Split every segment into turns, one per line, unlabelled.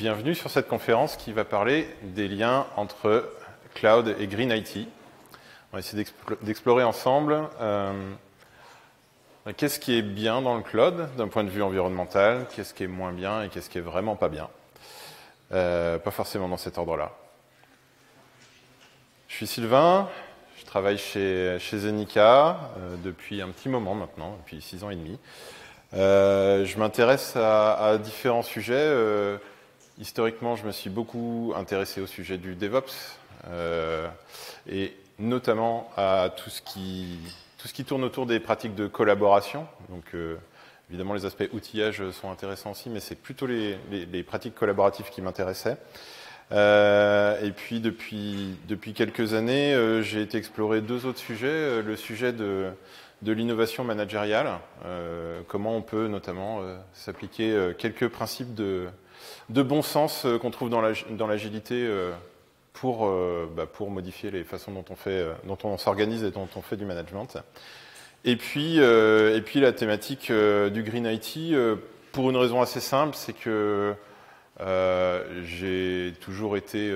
Bienvenue sur cette conférence qui va parler des liens entre cloud et Green IT. On va essayer d'explorer ensemble qu'est-ce qui est bien dans le cloud d'un point de vue environnemental, qu'est-ce qui est moins bien et qu'est-ce qui est vraiment pas bien. Pas forcément dans cet ordre-là. Je suis Sylvain, je travaille chez Zenica depuis un petit moment maintenant, depuis 6 ans et demi. Je m'intéresse à différents sujets. Historiquement, je me suis beaucoup intéressé au sujet du DevOps et notamment à tout ce qui tourne autour des pratiques de collaboration. Donc, évidemment, les aspects outillage sont intéressants aussi, mais c'est plutôt les pratiques collaboratives qui m'intéressaient. Et puis, depuis quelques années, j'ai été explorer deux autres sujets. Le sujet de l'innovation managériale, comment on peut notamment s'appliquer quelques principes de bon sens qu'on trouve dans l'agilité pour modifier les façons dont on s'organise et dont on fait du management. Et puis la thématique du Green IT, pour une raison assez simple, c'est que j'ai toujours été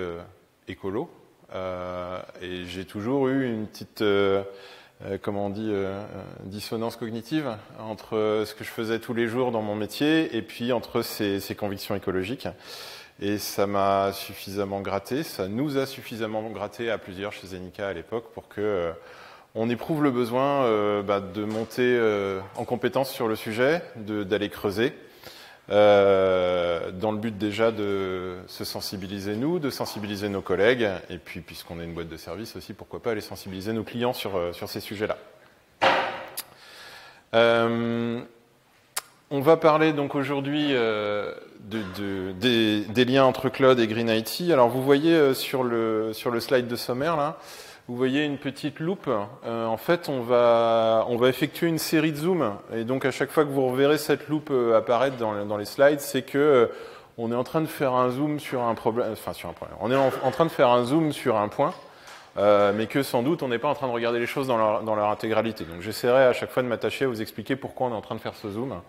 écolo et j'ai toujours eu une petite dissonance cognitive entre ce que je faisais tous les jours dans mon métier et puis entre ces convictions écologiques. Et ça m'a suffisamment gratté, ça nous a suffisamment gratté à plusieurs chez Zenica à l'époque pour que on éprouve le besoin de monter en compétence sur le sujet, d'aller creuser, dans le but déjà de se sensibiliser nous, de sensibiliser nos collègues, et puis puisqu'on est une boîte de service aussi, pourquoi pas aller sensibiliser nos clients sur ces sujets-là. On va parler donc aujourd'hui des liens entre cloud et Green IT. Alors vous voyez sur le slide de sommaire là, vous voyez une petite loupe. En fait, on va effectuer une série de zooms. Et donc, à chaque fois que vous reverrez cette loupe apparaître dans les slides, c'est que on est en train de faire un zoom sur un problème. Enfin, sur un problème. On est en train de faire un zoom sur un point, mais que sans doute, on n'est pas en train de regarder les choses dans leur intégralité. Donc, j'essaierai à chaque fois de m'attacher à vous expliquer pourquoi on est en train de faire ce zoom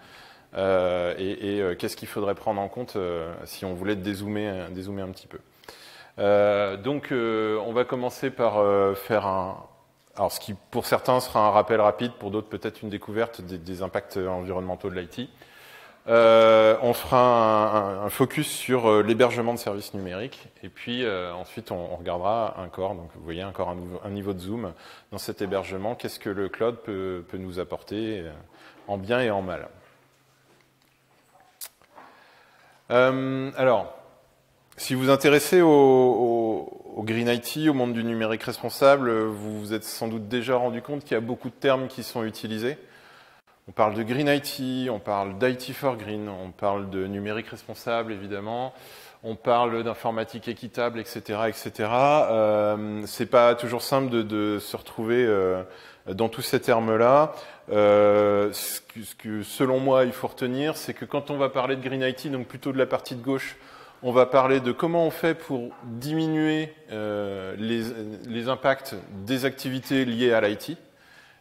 et qu'est-ce qu'il faudrait prendre en compte si on voulait dézoomer un petit peu. Donc, on va commencer par faire alors ce qui pour certains sera un rappel rapide, pour d'autres peut-être une découverte des impacts environnementaux de l'IT. On fera un focus sur l'hébergement de services numériques, et puis ensuite on regardera un corps. Donc vous voyez encore un niveau de zoom dans cet hébergement. Qu'est-ce que le cloud peut nous apporter en bien et en mal. Alors. Si vous vous intéressez au Green IT, au monde du numérique responsable, vous vous êtes sans doute déjà rendu compte qu'il y a beaucoup de termes qui sont utilisés. On parle de Green IT, on parle d'IT for Green, on parle de numérique responsable évidemment, on parle d'informatique équitable, etc., etc. C'est pas toujours simple de se retrouver dans tous ces termes-là. Ce que selon moi il faut retenir, c'est que quand on va parler de Green IT, donc plutôt de la partie de gauche, on va parler de comment on fait pour diminuer les impacts des activités liées à l'IT.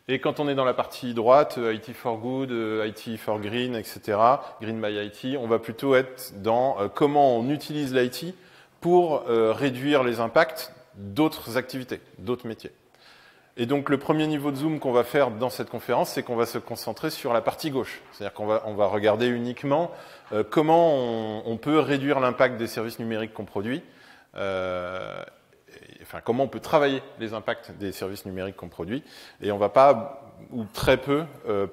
Et quand on est dans la partie droite, IT for Good, IT for Green, etc., Green by IT, on va plutôt être dans comment on utilise l'IT pour réduire les impacts d'autres activités, d'autres métiers. Et donc le premier niveau de zoom qu'on va faire dans cette conférence, c'est qu'on va se concentrer sur la partie gauche. C'est-à-dire qu'on va regarder uniquement comment on peut réduire l'impact des services numériques qu'on produit, comment on peut travailler les impacts des services numériques qu'on produit, et on ne va pas, ou très peu,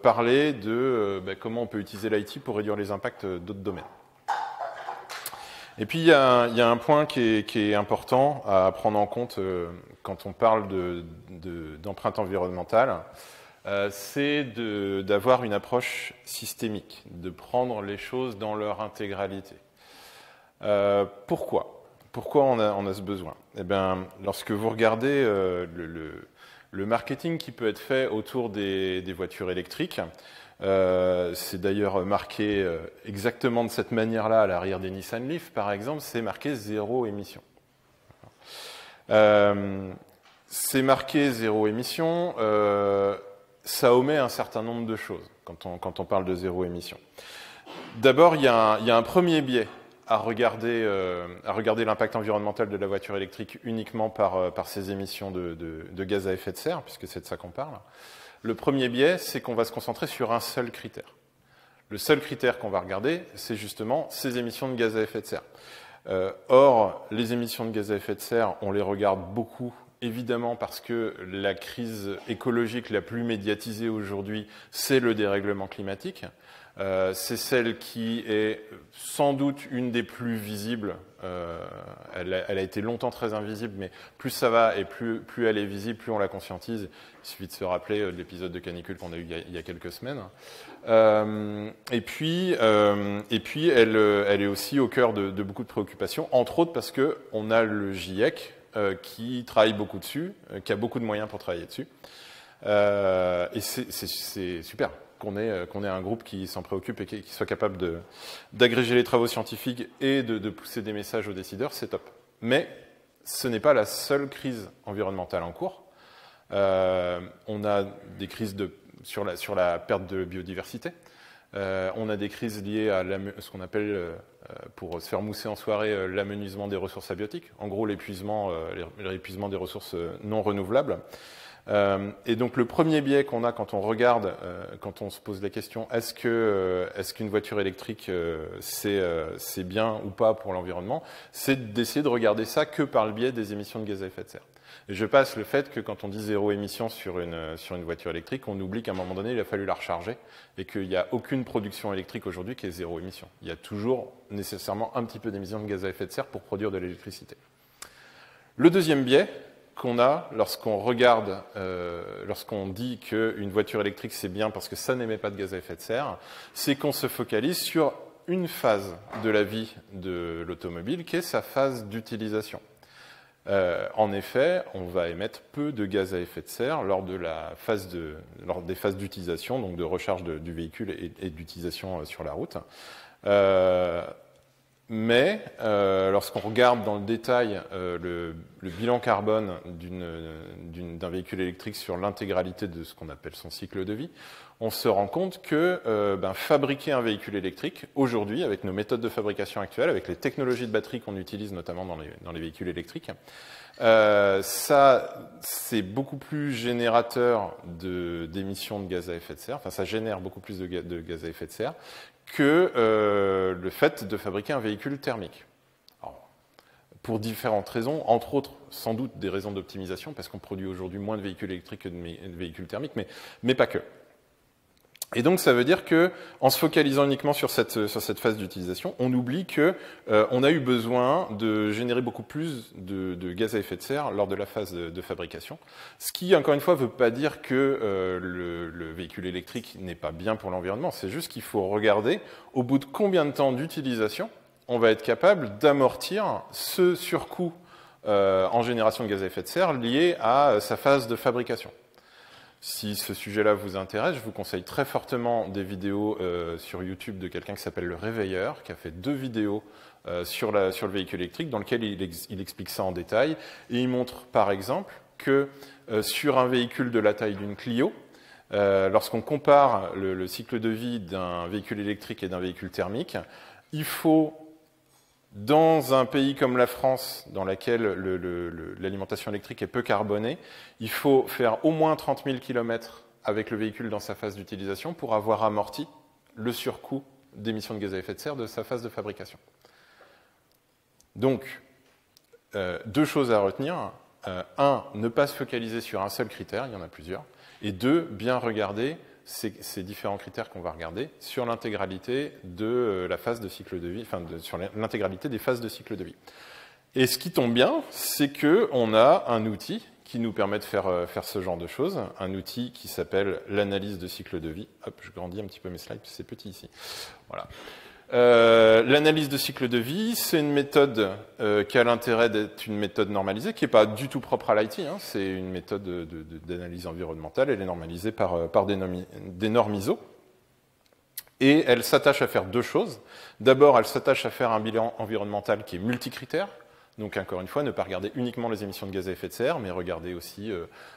parler de comment on peut utiliser l'IT pour réduire les impacts d'autres domaines. Et puis il y a un point qui est important à prendre en compte quand on parle d'empreinte environnementale, c'est d'avoir une approche systémique, de prendre les choses dans leur intégralité. Pourquoi on a ce besoin? Eh bien, lorsque vous regardez le marketing qui peut être fait autour des voitures électriques, c'est d'ailleurs marqué exactement de cette manière-là à l'arrière des Nissan Leaf, par exemple, c'est marqué zéro émission. C'est marqué zéro émission, ça omet un certain nombre de choses quand on parle de zéro émission. D'abord, il y a un premier biais à regarder l'impact environnemental de la voiture électrique uniquement par ses émissions de gaz à effet de serre, puisque c'est de ça qu'on parle. Le premier biais, c'est qu'on va se concentrer sur un seul critère. Le seul critère qu'on va regarder, c'est justement ces émissions de gaz à effet de serre. Or, les émissions de gaz à effet de serre, on les regarde beaucoup, évidemment parce que la crise écologique la plus médiatisée aujourd'hui, c'est le dérèglement climatique. C'est celle qui est sans doute une des plus visibles. Elle a été longtemps très invisible, mais plus ça va et plus elle est visible, plus on la conscientise. Il suffit de se rappeler de l'épisode de canicule qu'on a eu il y a quelques semaines. Et puis elle est aussi au cœur de beaucoup de préoccupations, entre autres parce qu'on a le GIEC qui travaille beaucoup dessus, qui a beaucoup de moyens pour travailler dessus. Et c'est super qu'on ait un groupe qui s'en préoccupe et qui soit capable d'agréger les travaux scientifiques et de pousser des messages aux décideurs, c'est top. Mais ce n'est pas la seule crise environnementale en cours. On a des crises sur la perte de biodiversité. On a des crises liées à ce qu'on appelle, pour se faire mousser en soirée, l'amenuisement des ressources abiotiques. En gros, l'épuisement des ressources non renouvelables. Et donc le premier biais qu'on a quand on regarde, quand on se pose la question est-ce qu'une voiture électrique c'est bien ou pas pour l'environnement, c'est d'essayer de regarder ça que par le biais des émissions de gaz à effet de serre. Et je passe le fait que quand on dit zéro émission sur une voiture électrique, on oublie qu'à un moment donné il a fallu la recharger et qu'il n'y a aucune production électrique aujourd'hui qui est zéro émission. Il y a toujours nécessairement un petit peu d'émissions de gaz à effet de serre pour produire de l'électricité. Le deuxième biais qu'on a lorsqu'on regarde, lorsqu'on dit qu'une voiture électrique c'est bien parce que ça n'émet pas de gaz à effet de serre, c'est qu'on se focalise sur une phase de la vie de l'automobile qui est sa phase d'utilisation. En effet, on va émettre peu de gaz à effet de serre lors des phases d'utilisation, donc de recharge du véhicule et d'utilisation sur la route. Mais lorsqu'on regarde dans le détail le bilan carbone d'un véhicule électrique sur l'intégralité de ce qu'on appelle son cycle de vie, on se rend compte que fabriquer un véhicule électrique, aujourd'hui, avec nos méthodes de fabrication actuelles, avec les technologies de batterie qu'on utilise notamment dans les véhicules électriques, ça, c'est beaucoup plus générateur d'émissions de gaz à effet de serre, enfin ça génère beaucoup plus de gaz à effet de serre que le fait de fabriquer un véhicule thermique. Alors, pour différentes raisons, entre autres, sans doute des raisons d'optimisation, parce qu'on produit aujourd'hui moins de véhicules électriques que de véhicules thermiques, mais pas que. Et donc ça veut dire que, en se focalisant uniquement sur cette phase d'utilisation, on oublie que on a eu besoin de générer beaucoup plus de gaz à effet de serre lors de la phase de fabrication. Ce qui, encore une fois, ne veut pas dire que le véhicule électrique n'est pas bien pour l'environnement. C'est juste qu'il faut regarder au bout de combien de temps d'utilisation on va être capable d'amortir ce surcoût en génération de gaz à effet de serre lié à sa phase de fabrication. Si ce sujet-là vous intéresse, je vous conseille très fortement des vidéos sur YouTube de quelqu'un qui s'appelle Le Réveilleur, qui a fait 2 vidéos sur le véhicule électrique, dans lequel il explique ça en détail. Et il montre, par exemple, que sur un véhicule de la taille d'une Clio, lorsqu'on compare le cycle de vie d'un véhicule électrique et d'un véhicule thermique, il faut, dans un pays comme la France, dans lequel l'alimentation électrique est peu carbonée, il faut faire au moins 30 000 km avec le véhicule dans sa phase d'utilisation pour avoir amorti le surcoût d'émissions de gaz à effet de serre de sa phase de fabrication. Donc, 2 choses à retenir. 1, ne pas se focaliser sur un seul critère, il y en a plusieurs. Et 2, bien regarder ces différents critères qu'on va regarder sur l'intégralité de la phase de cycle de vie, sur l'intégralité des phases de cycle de vie. Et ce qui tombe bien, c'est qu'on a un outil qui nous permet de faire ce genre de choses, un outil qui s'appelle l'analyse de cycle de vie. Hop, je grandis un petit peu mes slides, c'est petit ici. Voilà. L'analyse de cycle de vie, c'est une méthode qui a l'intérêt d'être une méthode normalisée, qui n'est pas du tout propre à l'IT, hein, c'est une méthode d'analyse environnementale, elle est normalisée par des normes ISO, et elle s'attache à faire 2 choses. D'abord, elle s'attache à faire un bilan environnemental qui est multicritère, donc encore une fois, ne pas regarder uniquement les émissions de gaz à effet de serre, mais regarder aussi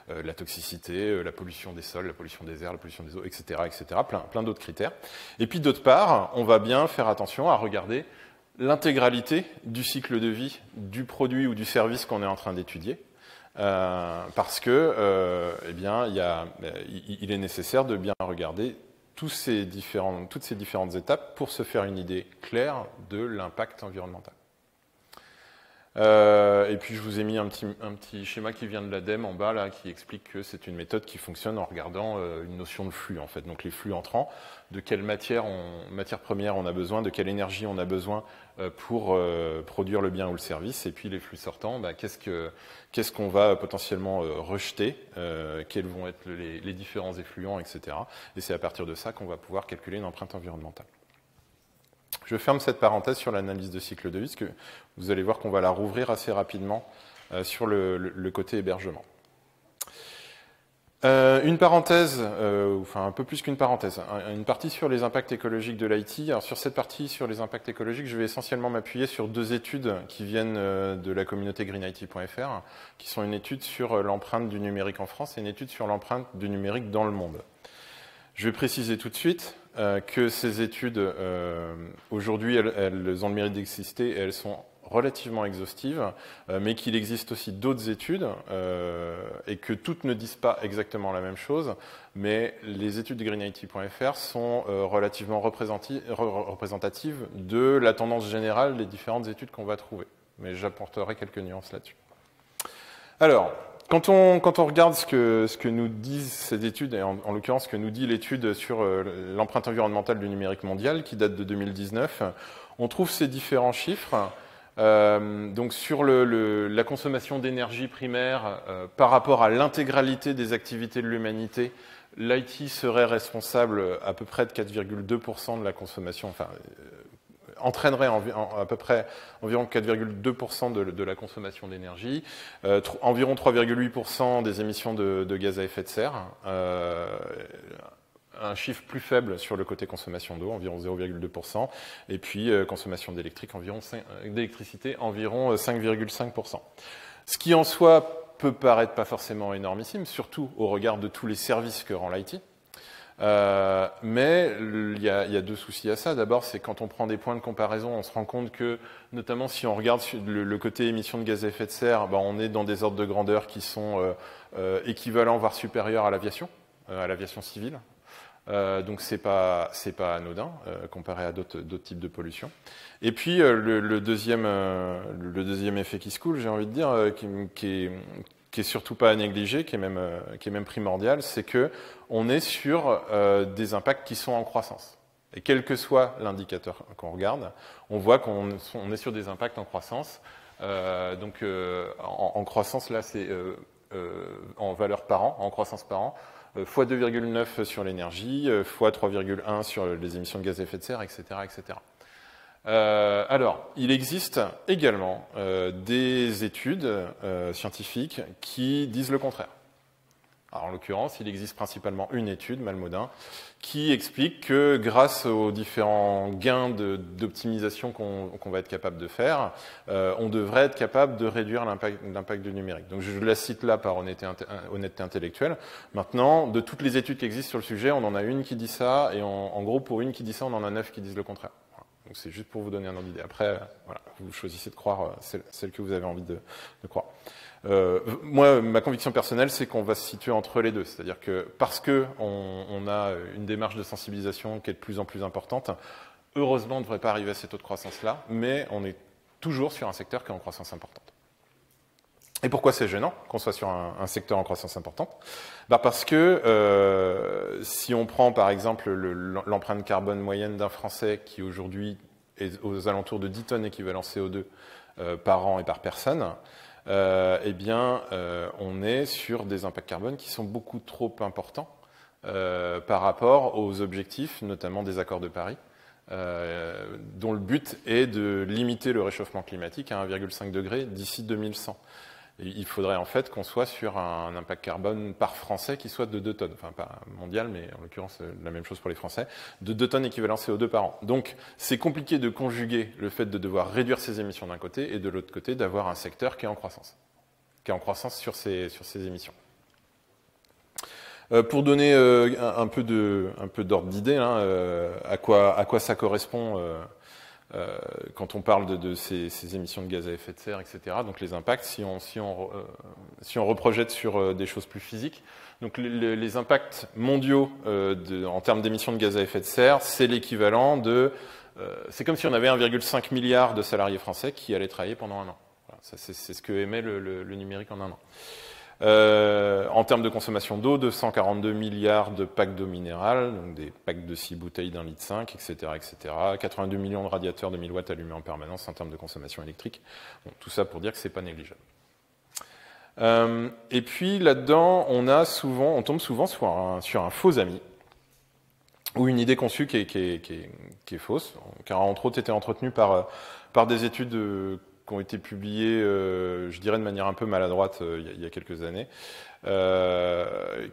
la toxicité, la pollution des sols, la pollution des airs, la pollution des eaux, etc., etc., plein d'autres critères. Et puis d'autre part, on va bien faire attention à regarder l'intégralité du cycle de vie du produit ou du service qu'on est en train d'étudier, parce que eh bien, il est nécessaire de bien regarder toutes ces différentes étapes pour se faire une idée claire de l'impact environnemental. Et puis je vous ai mis un petit schéma qui vient de l'ADEME en bas là, qui explique que c'est une méthode qui fonctionne en regardant une notion de flux en fait. Donc les flux entrants, de quelle matière première on a besoin, de quelle énergie on a besoin pour produire le bien ou le service, et puis les flux sortants, qu'est-ce qu'on va potentiellement rejeter, quels vont être les différents effluents, etc. Et c'est à partir de ça qu'on va pouvoir calculer une empreinte environnementale. Je ferme cette parenthèse sur l'analyse de cycle de vie, parce que vous allez voir qu'on va la rouvrir assez rapidement sur le côté hébergement. Une parenthèse, enfin un peu plus qu'une parenthèse, une partie sur les impacts écologiques de l'IT. Alors sur cette partie sur les impacts écologiques, je vais essentiellement m'appuyer sur deux études qui viennent de la communauté greenIT.fr, qui sont une étude sur l'empreinte du numérique en France et une étude sur l'empreinte du numérique dans le monde. Je vais préciser tout de suite que ces études, aujourd'hui, elles ont le mérite d'exister et elles sont relativement exhaustives, mais qu'il existe aussi d'autres études et que toutes ne disent pas exactement la même chose, mais les études de greenIT.fr sont relativement représentatives de la tendance générale des différentes études qu'on va trouver. Mais j'apporterai quelques nuances là-dessus. Alors, quand on regarde ce que nous disent ces études, et en l'occurrence ce que nous dit l'étude sur l'empreinte environnementale du numérique mondial, qui date de 2019, on trouve ces différents chiffres. Donc sur la consommation d'énergie primaire par rapport à l'intégralité des activités de l'humanité, l'IT serait responsable à peu près de 4,2% de la consommation, enfin entraînerait à peu près environ 4,2% de la consommation d'énergie, environ 3,8% des émissions de gaz à effet de serre, un chiffre plus faible sur le côté consommation d'eau, environ 0,2%, et puis consommation d'électricité, environ 5,5%. Ce qui en soi peut paraître pas forcément énormissime, surtout au regard de tous les services que rend l'IT. Mais il y a deux soucis à ça. D'abord, c'est quand on prend des points de comparaison, on se rend compte que, notamment si on regarde le côté émissions de gaz à effet de serre, on est dans des ordres de grandeur qui sont équivalents, voire supérieurs à l'aviation civile. Donc c'est pas anodin comparé à d'autres types de pollution. Et puis le deuxième effet qui se coule, j'ai envie de dire, qui est surtout pas à négliger, qui est même primordial, c'est que on est sur des impacts qui sont en croissance. Et quel que soit l'indicateur qu'on regarde, on voit qu'on est sur des impacts en croissance. Donc en croissance, là, c'est en valeur par an, en croissance par an, fois 2,9 sur l'énergie, fois 3,1 sur les émissions de gaz à effet de serre, etc., etc. Alors, il existe également des études scientifiques qui disent le contraire. Alors, en l'occurrence, il existe principalement une étude, Malmodin, qui explique que grâce aux différents gains d'optimisation qu'on va être capable de faire, on devrait être capable de réduire l'impact du numérique. Donc je la cite là par honnêteté intellectuelle. Maintenant, de toutes les études qui existent sur le sujet, on en a une qui dit ça, et en gros, pour une qui dit ça, on en a 9 qui disent le contraire. Donc c'est juste pour vous donner un ordre d'idée. Après, voilà, vous choisissez de croire celle que vous avez envie de croire. Moi, ma conviction personnelle, c'est qu'on va se situer entre les deux. C'est-à-dire que parce qu'on a une démarche de sensibilisation qui est de plus en plus importante, heureusement, on ne devrait pas arriver à ces taux de croissance-là, mais on est toujours sur un secteur qui est en croissance importante. Et pourquoi c'est gênant qu'on soit sur un secteur en croissance importante? Parce que si on prend par exemple l'empreinte carbone moyenne d'un Français qui aujourd'hui est aux alentours de 10 tonnes équivalent CO2 par an et par personne, eh bien on est sur des impacts carbone qui sont beaucoup trop importants par rapport aux objectifs, notamment des accords de Paris, dont le but est de limiter le réchauffement climatique à 1,5 degré d'ici 2100. Et il faudrait en fait qu'on soit sur un impact carbone par Français qui soit de 2 tonnes, enfin pas mondial, mais en l'occurrence la même chose pour les Français, de 2 tonnes équivalent CO2 par an. Donc c'est compliqué de conjuguer le fait de devoir réduire ses émissions d'un côté et de l'autre côté d'avoir un secteur qui est en croissance sur ses émissions. Pour donner un peu d'ordre d'idée, à quoi ça correspond quand on parle de ces émissions de gaz à effet de serre, etc. Donc les impacts, si on reprojette sur des choses plus physiques, donc les impacts mondiaux en termes d'émissions de gaz à effet de serre, c'est l'équivalent de... c'est comme si on avait 1,5 milliard de salariés français qui allaient travailler pendant un an. Voilà, c'est ce que émet le numérique en un an. En termes de consommation d'eau, 242 milliards de packs d'eau minérale, donc des packs de 6 bouteilles d'1,5 litre, etc., etc. 82 millions de radiateurs de 1000 watts allumés en permanence en termes de consommation électrique. Bon, tout ça pour dire que c'est pas négligeable. Et puis là-dedans, on tombe souvent sur un faux ami ou une idée conçue qui est fausse, car entre autres était entretenue par des études qui ont été publiées, je dirais de manière un peu maladroite il y a quelques années,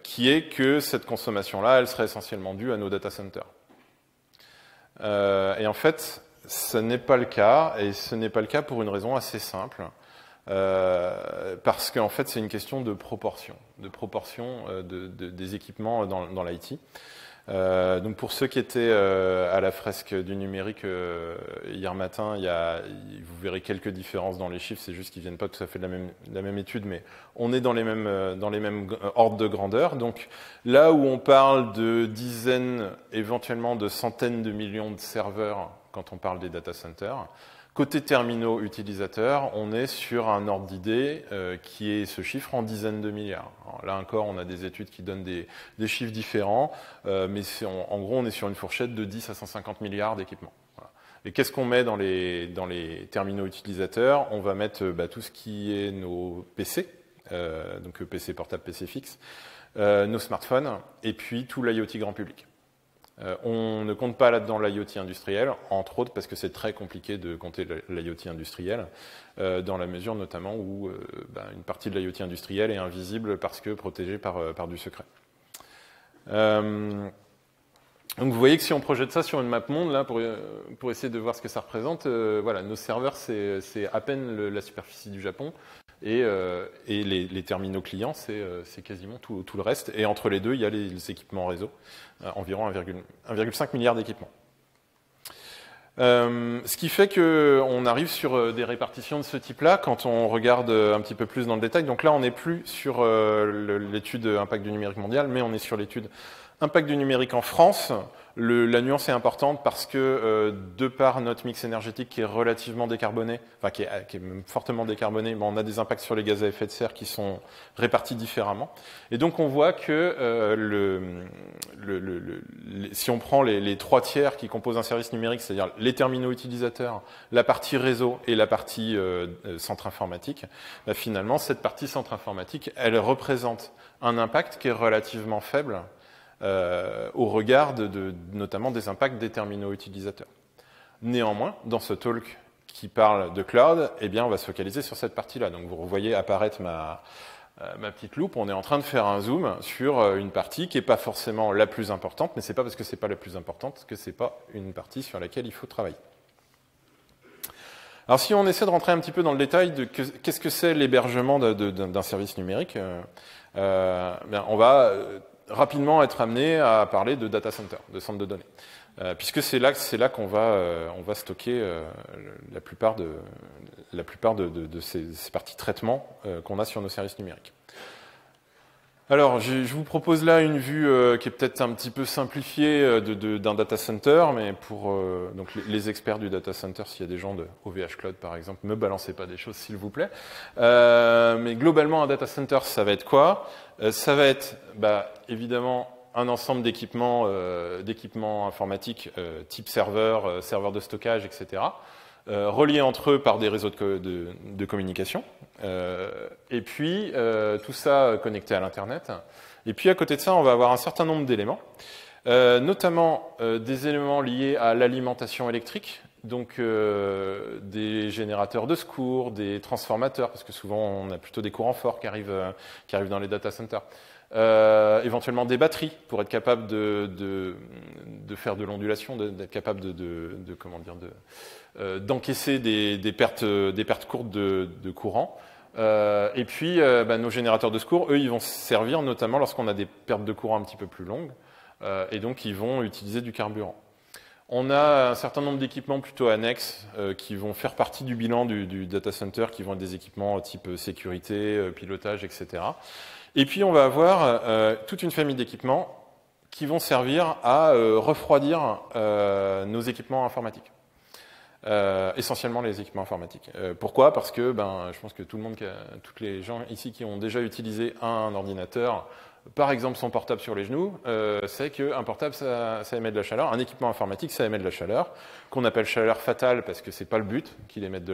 qui est que cette consommation-là, elle serait essentiellement due à nos data centers. Et en fait, ce n'est pas le cas, et ce n'est pas le cas pour une raison assez simple. Parce qu'en fait, c'est une question de proportion des équipements dans l'IT. Donc pour ceux qui étaient à la fresque du numérique hier matin, vous verrez quelques différences dans les chiffres, c'est juste qu'ils viennent pas tout à fait de la même étude, mais on est dans les mêmes ordres de grandeur. Donc là où on parle de dizaines, éventuellement de centaines de millions de serveurs quand on parle des data centers, côté terminaux utilisateurs, on est sur un ordre d'idée qui est ce chiffre en dizaines de milliards. Alors là encore, on a des études qui donnent des chiffres différents, mais en gros, on est sur une fourchette de 10 à 150 milliards d'équipements. Voilà. Et qu'est-ce qu'on met dans les terminaux utilisateurs? On va mettre tout ce qui est nos PC, donc PC portable, PC fixe, nos smartphones, et puis tout l'IoT grand public. On ne compte pas là-dedans l'IoT industriel, entre autres parce que c'est très compliqué de compter l'IoT industriel, dans la mesure notamment où une partie de l'IoT industriel est invisible parce que protégée par du secret. Donc vous voyez que si on projette ça sur une map monde, là, pour essayer de voir ce que ça représente, voilà, nos serveurs, c'est à peine la superficie du Japon, et les terminaux clients, c'est quasiment tout le reste. Et entre les deux, il y a les équipements réseau, environ 1,5 milliard d'équipements. Ce qui fait qu'on arrive sur des répartitions de ce type-là quand on regarde un petit peu plus dans le détail. Donc là, on n'est plus sur l'étude impact du numérique mondial, mais on est sur l'étude impact du numérique en France. La nuance est importante parce que de par notre mix énergétique qui est relativement décarboné, enfin qui est même fortement décarboné, on a des impacts sur les gaz à effet de serre qui sont répartis différemment. Et donc on voit que si on prend les 3 tiers qui composent un service numérique, c'est-à-dire les terminaux utilisateurs, la partie réseau et la partie centre informatique, finalement cette partie centre informatique, elle représente un impact qui est relativement faible au regard notamment des impacts des terminaux utilisateurs. Néanmoins, dans ce talk qui parle de cloud, eh bien, on va se focaliser sur cette partie-là. Donc vous voyez apparaître ma petite loupe, on est en train de faire un zoom sur une partie qui n'est pas forcément la plus importante, mais c'est pas parce que c'est pas la plus importante que c'est pas une partie sur laquelle il faut travailler. Alors si on essaie de rentrer un petit peu dans le détail de qu'est-ce que c'est l'hébergement d'un service numérique, on va rapidement être amené à parler de data center, de centre de données, puisque c'est là qu'on va stocker la plupart de ces parties traitement qu'on a sur nos services numériques. Alors, je vous propose là une vue qui est peut-être un petit peu simplifiée d'un data center, mais pour donc les experts du data center, s'il y a des gens de OVH Cloud par exemple, ne me balancez pas des choses s'il vous plaît. Mais globalement, un data center, ça va être quoi? Ça va être évidemment un ensemble d'équipements informatiques type serveur, serveur de stockage, etc. Reliés entre eux par des réseaux de communication, et puis tout ça connecté à l'Internet. Et puis à côté de ça, on va avoir un certain nombre d'éléments, notamment des éléments liés à l'alimentation électrique, donc des générateurs de secours, des transformateurs, parce que souvent on a plutôt des courants forts qui arrivent dans les data centers. Éventuellement des batteries pour être capable de faire de l'ondulation, d'être capable d'encaisser des pertes courtes de courant. Et puis nos générateurs de secours, eux, ils vont servir notamment lorsqu'on a des pertes de courant un petit peu plus longues, et donc ils vont utiliser du carburant. On a un certain nombre d'équipements plutôt annexes qui vont faire partie du bilan du data center, qui vont être des équipements type sécurité, pilotage, etc. Et puis on va avoir toute une famille d'équipements qui vont servir à refroidir nos équipements informatiques. Essentiellement les équipements informatiques. Pourquoi? Parce que je pense que tous les gens ici qui ont déjà utilisé un ordinateur, par exemple son portable sur les genoux, c'est qu'un portable ça émet de la chaleur, un équipement informatique ça émet de la chaleur, qu'on appelle chaleur fatale parce que c'est pas le but qu'il émette de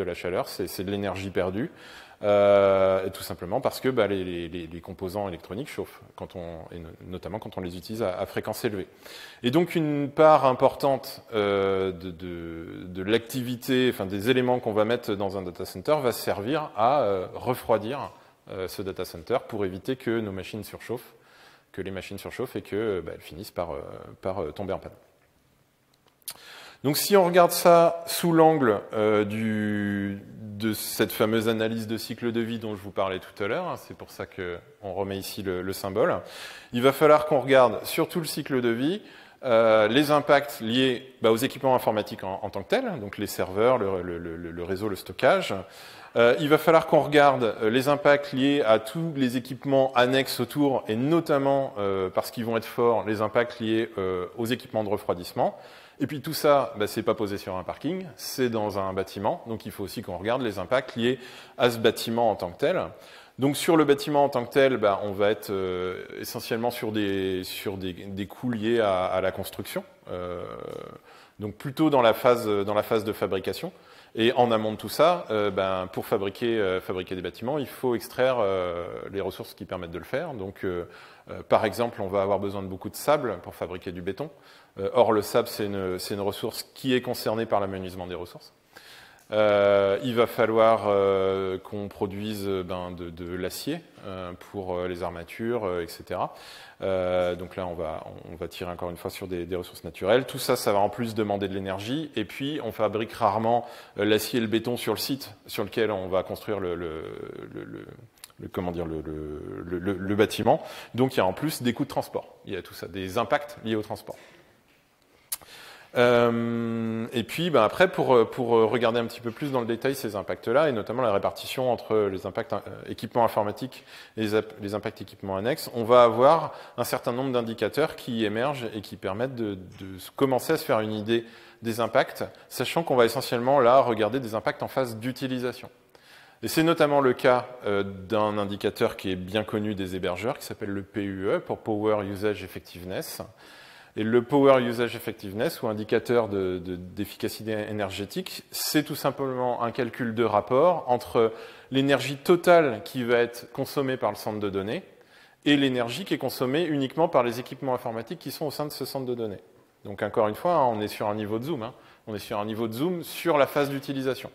la chaleur, c'est de l'énergie perdue. Tout simplement parce que les composants électroniques chauffent, notamment quand on les utilise à fréquence élevée. Et donc une part importante de l'activité, enfin des éléments qu'on va mettre dans un data center va servir à refroidir ce data center pour éviter que nos machines surchauffent, que les machines surchauffent et qu'elles finissent par tomber en panne. Donc si on regarde ça sous l'angle de cette fameuse analyse de cycle de vie dont je vous parlais tout à l'heure, c'est pour ça qu'on remet ici le symbole, il va falloir qu'on regarde sur tout le cycle de vie les impacts liés aux équipements informatiques en tant que tels, donc les serveurs, le réseau, le stockage. Il va falloir qu'on regarde les impacts liés à tous les équipements annexes autour, et notamment, parce qu'ils vont être forts, les impacts liés aux équipements de refroidissement. Et puis tout ça, c'est pas posé sur un parking, c'est dans un bâtiment. Donc il faut aussi qu'on regarde les impacts liés à ce bâtiment en tant que tel. Donc sur le bâtiment en tant que tel, on va être essentiellement sur des coûts liés à la construction. Donc plutôt dans la phase de fabrication. Et en amont de tout ça, pour fabriquer des bâtiments, il faut extraire les ressources qui permettent de le faire. Donc par exemple, on va avoir besoin de beaucoup de sable pour fabriquer du béton. Or, le sable, c'est une ressource qui est concernée par l'amenuisement des ressources. Il va falloir qu'on produise de l'acier pour les armatures, etc. Donc là, on va tirer encore une fois sur des ressources naturelles. Tout ça, ça va en plus demander de l'énergie. Et puis, on fabrique rarement l'acier et le béton sur le site sur lequel on va construire le bâtiment. Donc, il y a en plus des coûts de transport. Il y a tout ça, des impacts liés au transport. Et puis après, pour regarder un petit peu plus dans le détail ces impacts-là, et notamment la répartition entre les impacts équipements informatiques et les impacts équipements annexes, on va avoir un certain nombre d'indicateurs qui émergent et qui permettent de commencer à se faire une idée des impacts, sachant qu'on va essentiellement là regarder des impacts en phase d'utilisation. Et c'est notamment le cas d'un indicateur qui est bien connu des hébergeurs, qui s'appelle le PUE, pour Power Usage Effectiveness. Et le Power Usage Effectiveness, ou indicateur d'efficacité énergétique, c'est tout simplement un calcul de rapport entre l'énergie totale qui va être consommée par le centre de données et l'énergie qui est consommée uniquement par les équipements informatiques qui sont au sein de ce centre de données. Donc encore une fois, on est sur un niveau de zoom. On est sur un niveau de zoom sur la phase d'utilisation.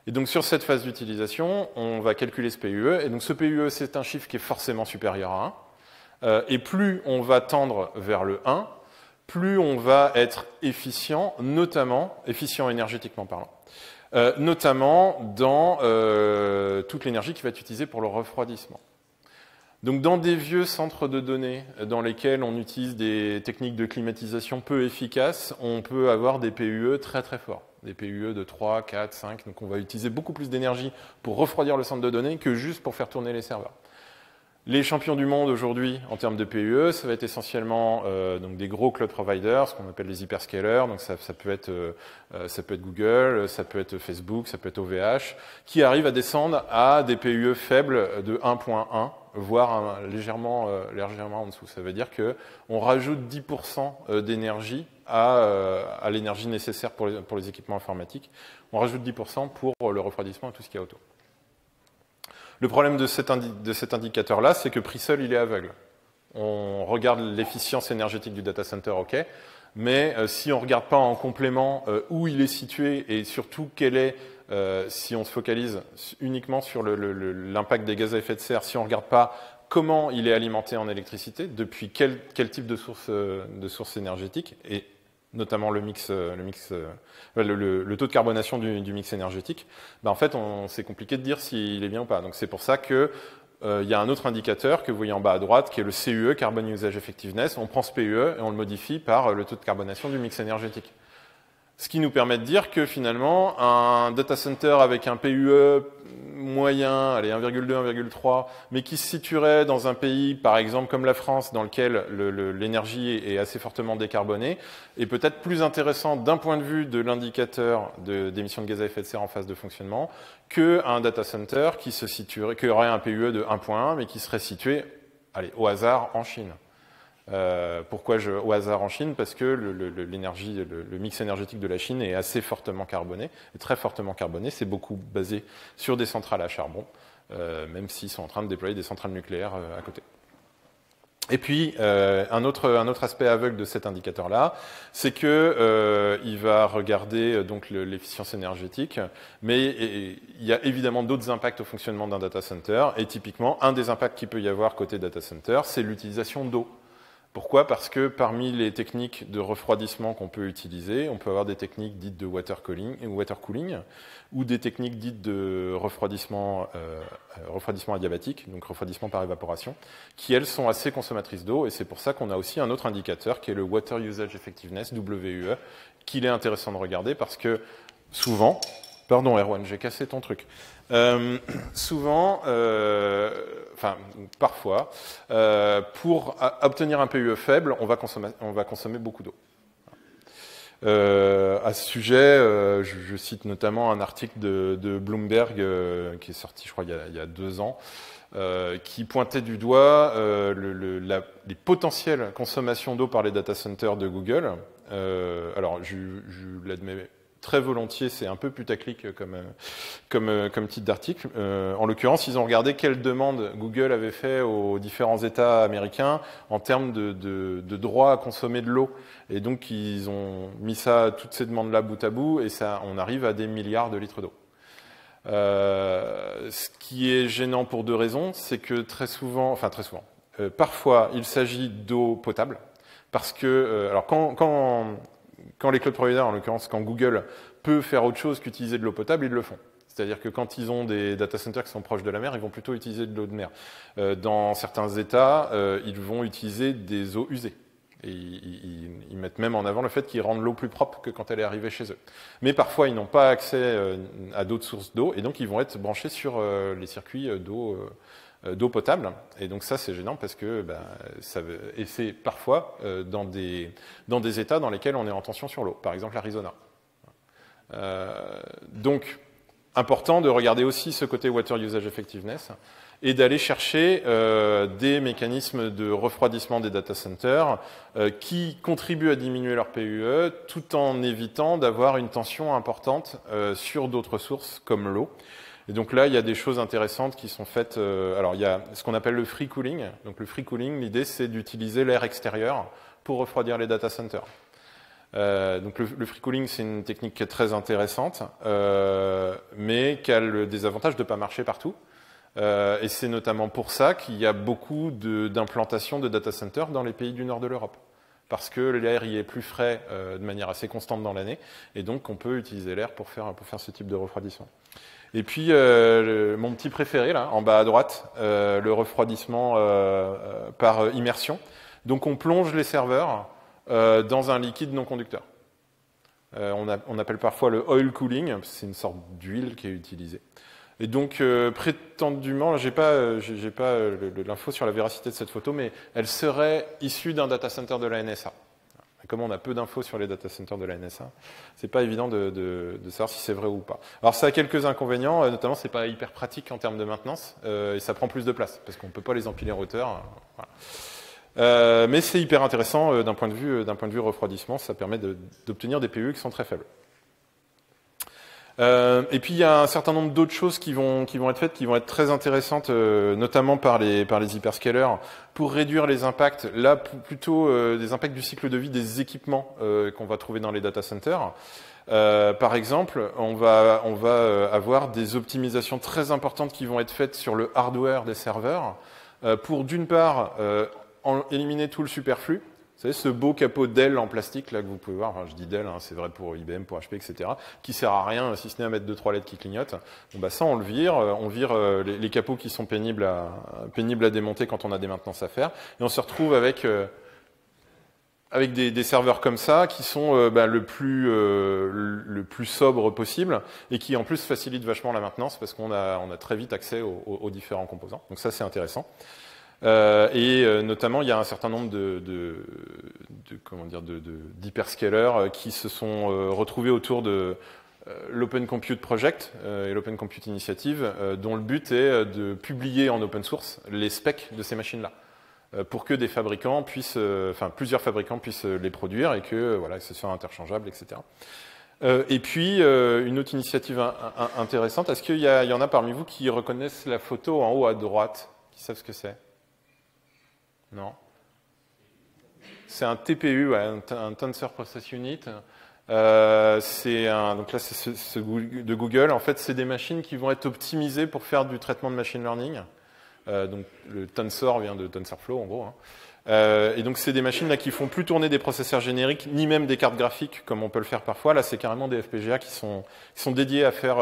Et donc sur cette phase d'utilisation, on va calculer ce PUE. Et donc ce PUE, c'est un chiffre qui est forcément supérieur à 1. Et plus on va tendre vers le 1, plus on va être efficient, efficient énergétiquement parlant, notamment dans toute l'énergie qui va être utilisée pour le refroidissement. Donc dans des vieux centres de données dans lesquels on utilise des techniques de climatisation peu efficaces, on peut avoir des PUE très très forts, des PUE de 3, 4, 5, donc on va utiliser beaucoup plus d'énergie pour refroidir le centre de données que juste pour faire tourner les serveurs. Les champions du monde aujourd'hui en termes de PUE, ça va être essentiellement donc des gros cloud providers, ce qu'on appelle les hyperscalers. Donc ça peut être Google, ça peut être Facebook, ça peut être OVH, qui arrivent à descendre à des PUE faibles de 1.1, voire légèrement en dessous. Ça veut dire que on rajoute 10% d'énergie à l'énergie nécessaire pour les équipements informatiques. On rajoute 10% pour le refroidissement et tout ce qu'il y a autour. Le problème de cet indicateur-là, c'est que pris seul, il est aveugle. On regarde l'efficience énergétique du data center, ok, mais si on ne regarde pas en complément où il est situé et surtout si on se focalise uniquement sur l'impact des gaz à effet de serre, si on ne regarde pas comment il est alimenté en électricité, depuis quel type de source énergétique, et notamment le taux de carbonation du mix énergétique, en fait, c'est compliqué de dire s'il est bien ou pas. Donc c'est pour ça que il y a un autre indicateur que vous voyez en bas à droite, qui est le CUE, Carbon Usage Effectiveness. On prend ce PUE et on le modifie par le taux de carbonation du mix énergétique. Ce qui nous permet de dire que finalement, un data center avec un PUE moyen, allez, 1,2, 1,3, mais qui se situerait dans un pays, par exemple comme la France, dans lequel l'énergie est assez fortement décarbonée, est peut-être plus intéressant d'un point de vue de l'indicateur d'émissions de gaz à effet de serre en phase de fonctionnement qu'un data center qui aurait un PUE de 1,1, mais qui serait situé, allez, au hasard en Chine. Pourquoi au hasard en Chine? Parce que le mix énergétique de la Chine est assez fortement carboné, très fortement carboné. C'est beaucoup basé sur des centrales à charbon, même s'ils sont en train de déployer des centrales nucléaires à côté. Et puis, un autre aspect aveugle de cet indicateur-là, c'est que il va regarder donc l'efficience énergétique, mais il y a évidemment d'autres impacts au fonctionnement d'un data center. Et typiquement, un des impacts qu'il peut y avoir côté data center, c'est l'utilisation d'eau. Pourquoi? Parce que parmi les techniques de refroidissement qu'on peut utiliser, on peut avoir des techniques dites de water cooling ou des techniques dites de refroidissement adiabatique, donc refroidissement par évaporation, qui elles sont assez consommatrices d'eau, et c'est pour ça qu'on a aussi un autre indicateur qui est le Water Usage Effectiveness, WUE, qu'il est intéressant de regarder parce que souvent, pardon Erwan, j'ai cassé ton truc. Parfois, pour obtenir un PUE faible, on va consommer beaucoup d'eau. À ce sujet, je cite notamment un article de Bloomberg qui est sorti, je crois, il y a 2 ans, qui pointait du doigt les potentielles consommations d'eau par les data centers de Google. Alors, je l'admets très volontiers, c'est un peu putaclic comme titre d'article. En l'occurrence, ils ont regardé quelles demandes Google avait fait aux différents États américains en termes de droit à consommer de l'eau. Et donc, ils ont mis toutes ces demandes-là bout à bout, et on arrive à des milliards de litres d'eau. Ce qui est gênant pour 2 raisons, c'est que parfois, il s'agit d'eau potable, parce que, alors quand les cloud providers, en l'occurrence quand Google peut faire autre chose qu'utiliser de l'eau potable, ils le font. C'est-à-dire que quand ils ont des data centers qui sont proches de la mer, ils vont plutôt utiliser de l'eau de mer. Dans certains États, ils vont utiliser des eaux usées. Et ils mettent même en avant le fait qu'ils rendent l'eau plus propre que quand elle est arrivée chez eux. Mais parfois, ils n'ont pas accès à d'autres sources d'eau, et donc ils vont être branchés sur les circuits d'eau potable. Et donc ça, c'est gênant parce que et c'est parfois dans des États dans lesquels on est en tension sur l'eau, par exemple l'Arizona. Donc, important de regarder aussi ce côté Water Usage Effectiveness et d'aller chercher des mécanismes de refroidissement des data centers qui contribuent à diminuer leur PUE tout en évitant d'avoir une tension importante sur d'autres sources comme l'eau. Et donc là, il y a des choses intéressantes qui sont faites. Alors, il y a ce qu'on appelle le free cooling. Donc le free cooling, l'idée, c'est d'utiliser l'air extérieur pour refroidir les data centers. Donc le free cooling, c'est une technique qui est très intéressante, mais qui a le désavantage de ne pas marcher partout. Et c'est notamment pour ça qu'il y a beaucoup d'implantations de data centers dans les pays du nord de l'Europe. Parce que l'air y est plus frais de manière assez constante dans l'année, et donc on peut utiliser l'air pour faire ce type de refroidissement. Et puis, mon petit préféré, là, en bas à droite, le refroidissement par immersion. Donc, on plonge les serveurs dans un liquide non conducteur. On appelle parfois le oil cooling, c'est une sorte d'huile qui est utilisée. Et donc, prétendument, j'ai pas l'info sur la véracité de cette photo, mais elle serait issue d'un data center de la NSA. Comme on a peu d'infos sur les data centers de la NSA, c'est pas évident de savoir si c'est vrai ou pas. Alors ça a quelques inconvénients, notamment c'est pas hyper pratique en termes de maintenance, et ça prend plus de place, parce qu'on peut pas les empiler en hauteur. Voilà. Mais c'est hyper intéressant d'un point de vue refroidissement, ça permet d'obtenir des PUE qui sont très faibles. Et puis il y a un certain nombre d'autres choses qui vont être faites, qui vont être très intéressantes, notamment par les hyperscalers, pour réduire les impacts, là plutôt des impacts du cycle de vie des équipements qu'on va trouver dans les data centers. Par exemple, on va avoir des optimisations très importantes qui vont être faites sur le hardware des serveurs, pour d'une part éliminer tout le superflu, Vous savez, ce beau capot Dell en plastique là que vous pouvez voir, enfin, je dis Dell, hein, c'est vrai pour IBM, pour HP, etc., qui sert à rien si ce n'est à mettre 2-3 LED qui clignotent. Bon, bah, ça, on vire les capots qui sont pénibles à démonter quand on a des maintenances à faire, et on se retrouve avec des serveurs comme ça qui sont le plus sobre possible et qui en plus facilitent vachement la maintenance parce qu'on a très vite accès aux différents composants. Donc ça, c'est intéressant. Notamment, il y a un certain nombre d'hyperscalers qui se sont retrouvés autour de l'Open Compute Project et l'Open Compute Initiative, dont le but est de publier en open source les specs de ces machines-là, pour que plusieurs fabricants puissent les produire et que ce soit interchangeable, etc. Et puis, une autre initiative intéressante, est-ce qu'il y en a parmi vous qui reconnaissent la photo en haut à droite, qui savent ce que c'est? Non. C'est un TPU, un Tensor Process Unit. Donc là, c'est ce de Google. En fait, c'est des machines qui vont être optimisées pour faire du traitement de machine learning. Donc le Tensor vient de TensorFlow, en gros. Hein. Et donc, c'est des machines là qui font plus tourner des processeurs génériques, ni même des cartes graphiques, comme on peut le faire parfois. Là, c'est carrément des FPGA qui sont dédiés à faire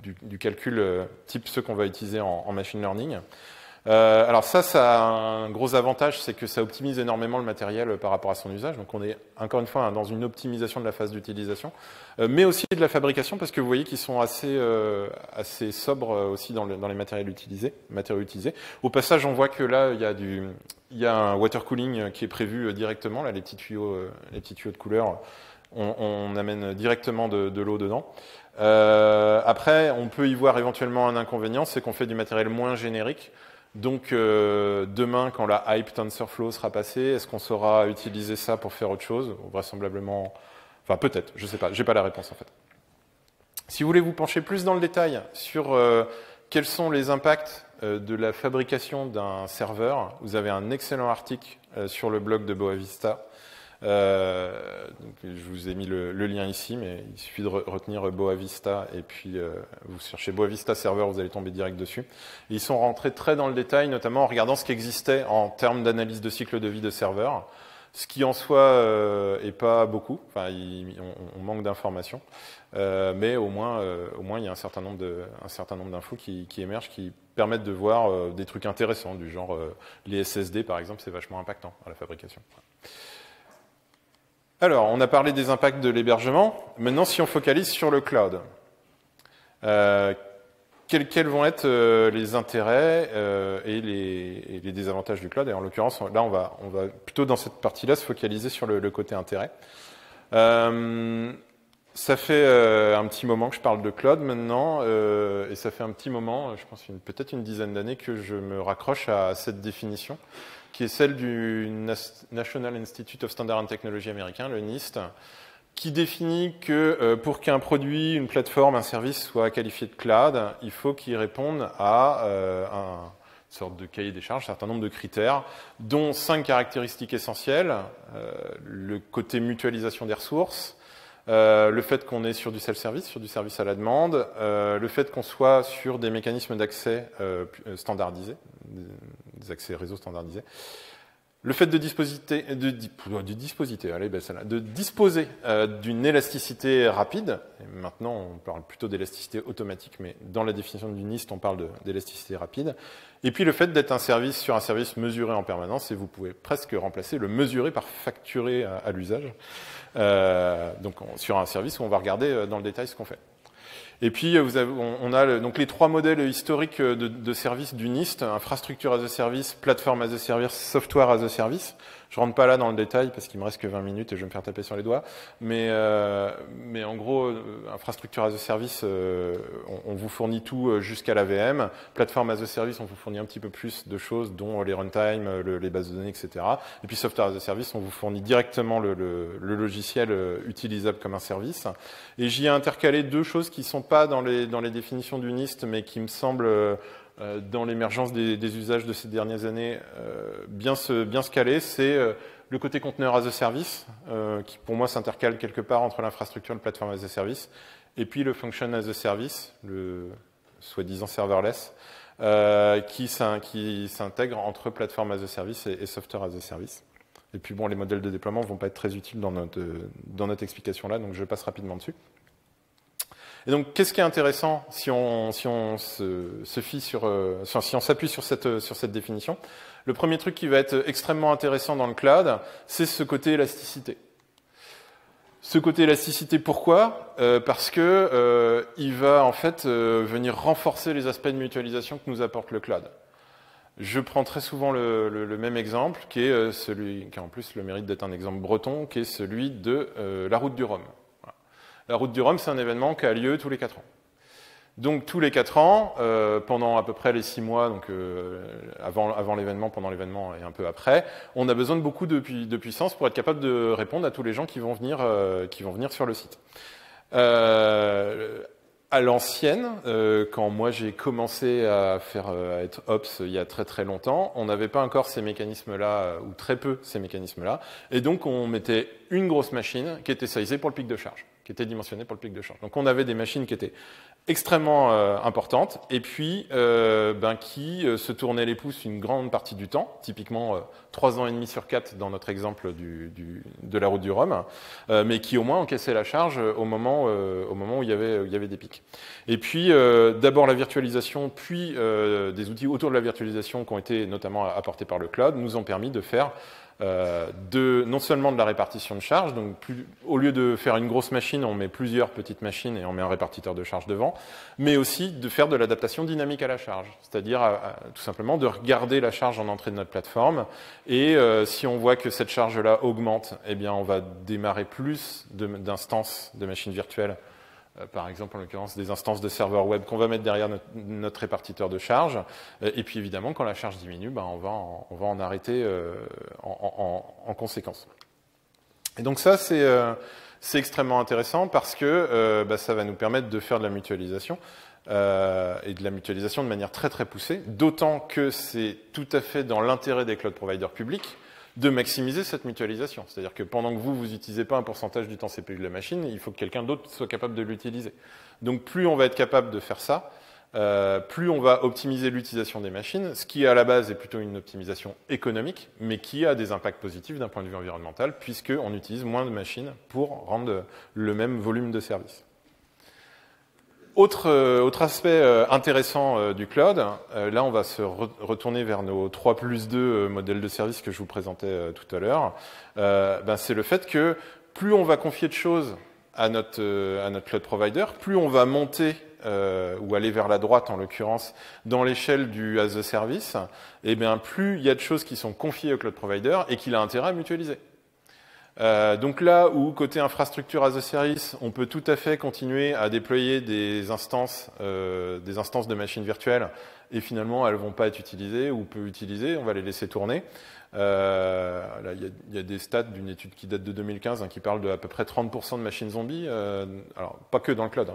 du calcul type ceux qu'on va utiliser en machine learning. Alors ça a un gros avantage, c'est que ça optimise énormément le matériel par rapport à son usage. Donc on est encore une fois dans une optimisation de la phase d'utilisation, mais aussi de la fabrication, parce que vous voyez qu'ils sont assez sobres aussi dans les matériaux utilisés. Au passage, on voit que là, il y a un water cooling qui est prévu directement. Là, les petits tuyaux de couleur, on amène directement de l'eau dedans. Après, on peut y voir éventuellement un inconvénient, c'est qu'on fait du matériel moins générique. Donc demain, quand la hype TensorFlow sera passée, est-ce qu'on saura utiliser ça pour faire autre chose? Vraisemblablement, enfin peut-être, je ne sais pas, j'ai pas la réponse en fait. Si vous voulez vous pencher plus dans le détail sur quels sont les impacts de la fabrication d'un serveur, vous avez un excellent article sur le blog de Boavista. Donc, je vous ai mis le lien ici, mais il suffit de retenir Boavista et puis vous cherchez Boavista serveur, vous allez tomber direct dessus. Et ils sont rentrés très dans le détail, notamment en regardant ce qui existait en termes d'analyse de cycle de vie de serveur, ce qui en soi est pas beaucoup. Enfin, on manque d'informations, mais au moins il y a un certain nombre d'infos qui émergent, qui permettent de voir des trucs intéressants du genre les SSD par exemple, c'est vachement impactant à la fabrication. Alors, on a parlé des impacts de l'hébergement. Maintenant, si on focalise sur le cloud, quels vont être les intérêts et les désavantages du cloud? Et en l'occurrence, là, on va plutôt dans cette partie-là se focaliser sur le côté intérêt. Ça fait un petit moment que je parle de cloud maintenant, et ça fait un petit moment, je pense peut-être une dizaine d'années, que je me raccroche à cette définition, qui est celle du National Institute of Standards and Technology américain, le NIST, qui définit que pour qu'un produit, une plateforme, un service soit qualifié de cloud, il faut qu'il réponde à une sorte de cahier des charges, un certain nombre de critères, dont 5 caractéristiques essentielles, le côté mutualisation des ressources, le fait qu'on est sur du self-service, sur du service à la demande, le fait qu'on soit sur des mécanismes d'accès standardisés, des accès réseau standardisés, le fait de disposer d'une élasticité rapide. Et maintenant, on parle plutôt d'élasticité automatique, mais dans la définition du NIST, on parle d'élasticité rapide. Et puis le fait d'être un service sur un service mesuré en permanence, et vous pouvez presque remplacer le mesuré par facturé à l'usage. Donc sur un service où on va regarder dans le détail ce qu'on fait. Et puis on a donc les 3 modèles historiques de services du NIST: infrastructure as a service, plateforme as a service, software as a service. Je rentre pas là dans le détail parce qu'il me reste que 20 minutes et je vais me faire taper sur les doigts. Mais en gros, infrastructure as a service, on vous fournit tout jusqu'à la VM. Plateforme as a service, on vous fournit un petit peu plus de choses, dont les runtime, les bases de données, etc. Et puis software as a service, on vous fournit directement le logiciel utilisable comme un service. Et j'y ai intercalé 2 choses qui sont pas dans les définitions du NIST, mais qui me semblent dans l'émergence des usages de ces dernières années bien se caler. C'est le côté conteneur as a service, qui pour moi s'intercale quelque part entre l'infrastructure et le platform as a service, et puis le function as a service, le soi-disant serverless, qui s'intègre entre platform as a service et software as a service. Et puis bon, les modèles de déploiement ne vont pas être très utiles dans notre explication là, donc je passe rapidement dessus. Et donc, qu'est-ce qui est intéressant si on s'appuie sur cette définition? Le premier truc qui va être extrêmement intéressant dans le cloud, c'est ce côté élasticité. Ce côté élasticité, pourquoi? Parce que il va en fait venir renforcer les aspects de mutualisation que nous apporte le cloud. Je prends très souvent le même exemple, qui est celui qui a en plus le mérite d'être un exemple breton, qui est celui de la route du Rhum. Voilà. La route du Rhum, c'est un événement qui a lieu tous les 4 ans. Donc tous les 4 ans, pendant à peu près les 6 mois, donc avant l'événement, pendant l'événement et un peu après, on a besoin de beaucoup de puissance pour être capable de répondre à tous les gens qui vont venir sur le site. À l'ancienne, quand moi j'ai commencé à être Ops il y a très très longtemps, on n'avait pas encore ces mécanismes-là, ou très peu ces mécanismes-là, et donc on mettait une grosse machine qui était sizée pour le pic de charge, qui était dimensionnée pour le pic de charge. Donc on avait des machines qui étaient extrêmement importantes, et puis qui se tournaient les pouces une grande partie du temps, typiquement 3 ans et demi sur 4 dans notre exemple de la route du Rhum, mais qui au moins encaissaient la charge au moment où il y avait des pics. Et puis d'abord la virtualisation, puis des outils autour de la virtualisation qui ont été notamment apportés par le cloud, nous ont permis de faire non seulement de la répartition de charge, donc au lieu de faire une grosse machine, on met plusieurs petites machines et on met un répartiteur de charge devant, mais aussi de faire de l'adaptation dynamique à la charge, c'est-à-dire tout simplement de regarder la charge en entrée de notre plateforme, et si on voit que cette charge-là augmente, eh bien on va démarrer plus d'instances de machines virtuelles, par exemple en l'occurrence des instances de serveurs web qu'on va mettre derrière notre répartiteur de charge, et puis évidemment quand la charge diminue, on va en arrêter en conséquence. Et donc ça c'est extrêmement intéressant parce que ça va nous permettre de faire de la mutualisation, et de la mutualisation de manière très très poussée, d'autant que c'est tout à fait dans l'intérêt des cloud providers publics de maximiser cette mutualisation. C'est-à-dire que pendant que vous n'utilisez pas un pourcentage du temps CPU de la machine, il faut que quelqu'un d'autre soit capable de l'utiliser. Donc plus on va être capable de faire ça, plus on va optimiser l'utilisation des machines, ce qui à la base est plutôt une optimisation économique, mais qui a des impacts positifs d'un point de vue environnemental, puisqu'on utilise moins de machines pour rendre le même volume de service. Autre aspect intéressant du cloud, là on va se retourner vers nos 3+2 modèles de services que je vous présentais tout à l'heure, c'est le fait que plus on va confier de choses à notre cloud provider, plus on va monter ou aller vers la droite en l'occurrence dans l'échelle du as a service, et bien plus il y a de choses qui sont confiées au cloud provider et qu'il a intérêt à mutualiser. Donc là où côté infrastructure as a service, on peut tout à fait continuer à déployer des instances de machines virtuelles et finalement elles vont pas être utilisées ou peu utilisées, on va les laisser tourner. Là, il y a des stats d'une étude qui date de 2015 qui parle de à peu près 30% de machines zombies. Alors pas que dans le cloud,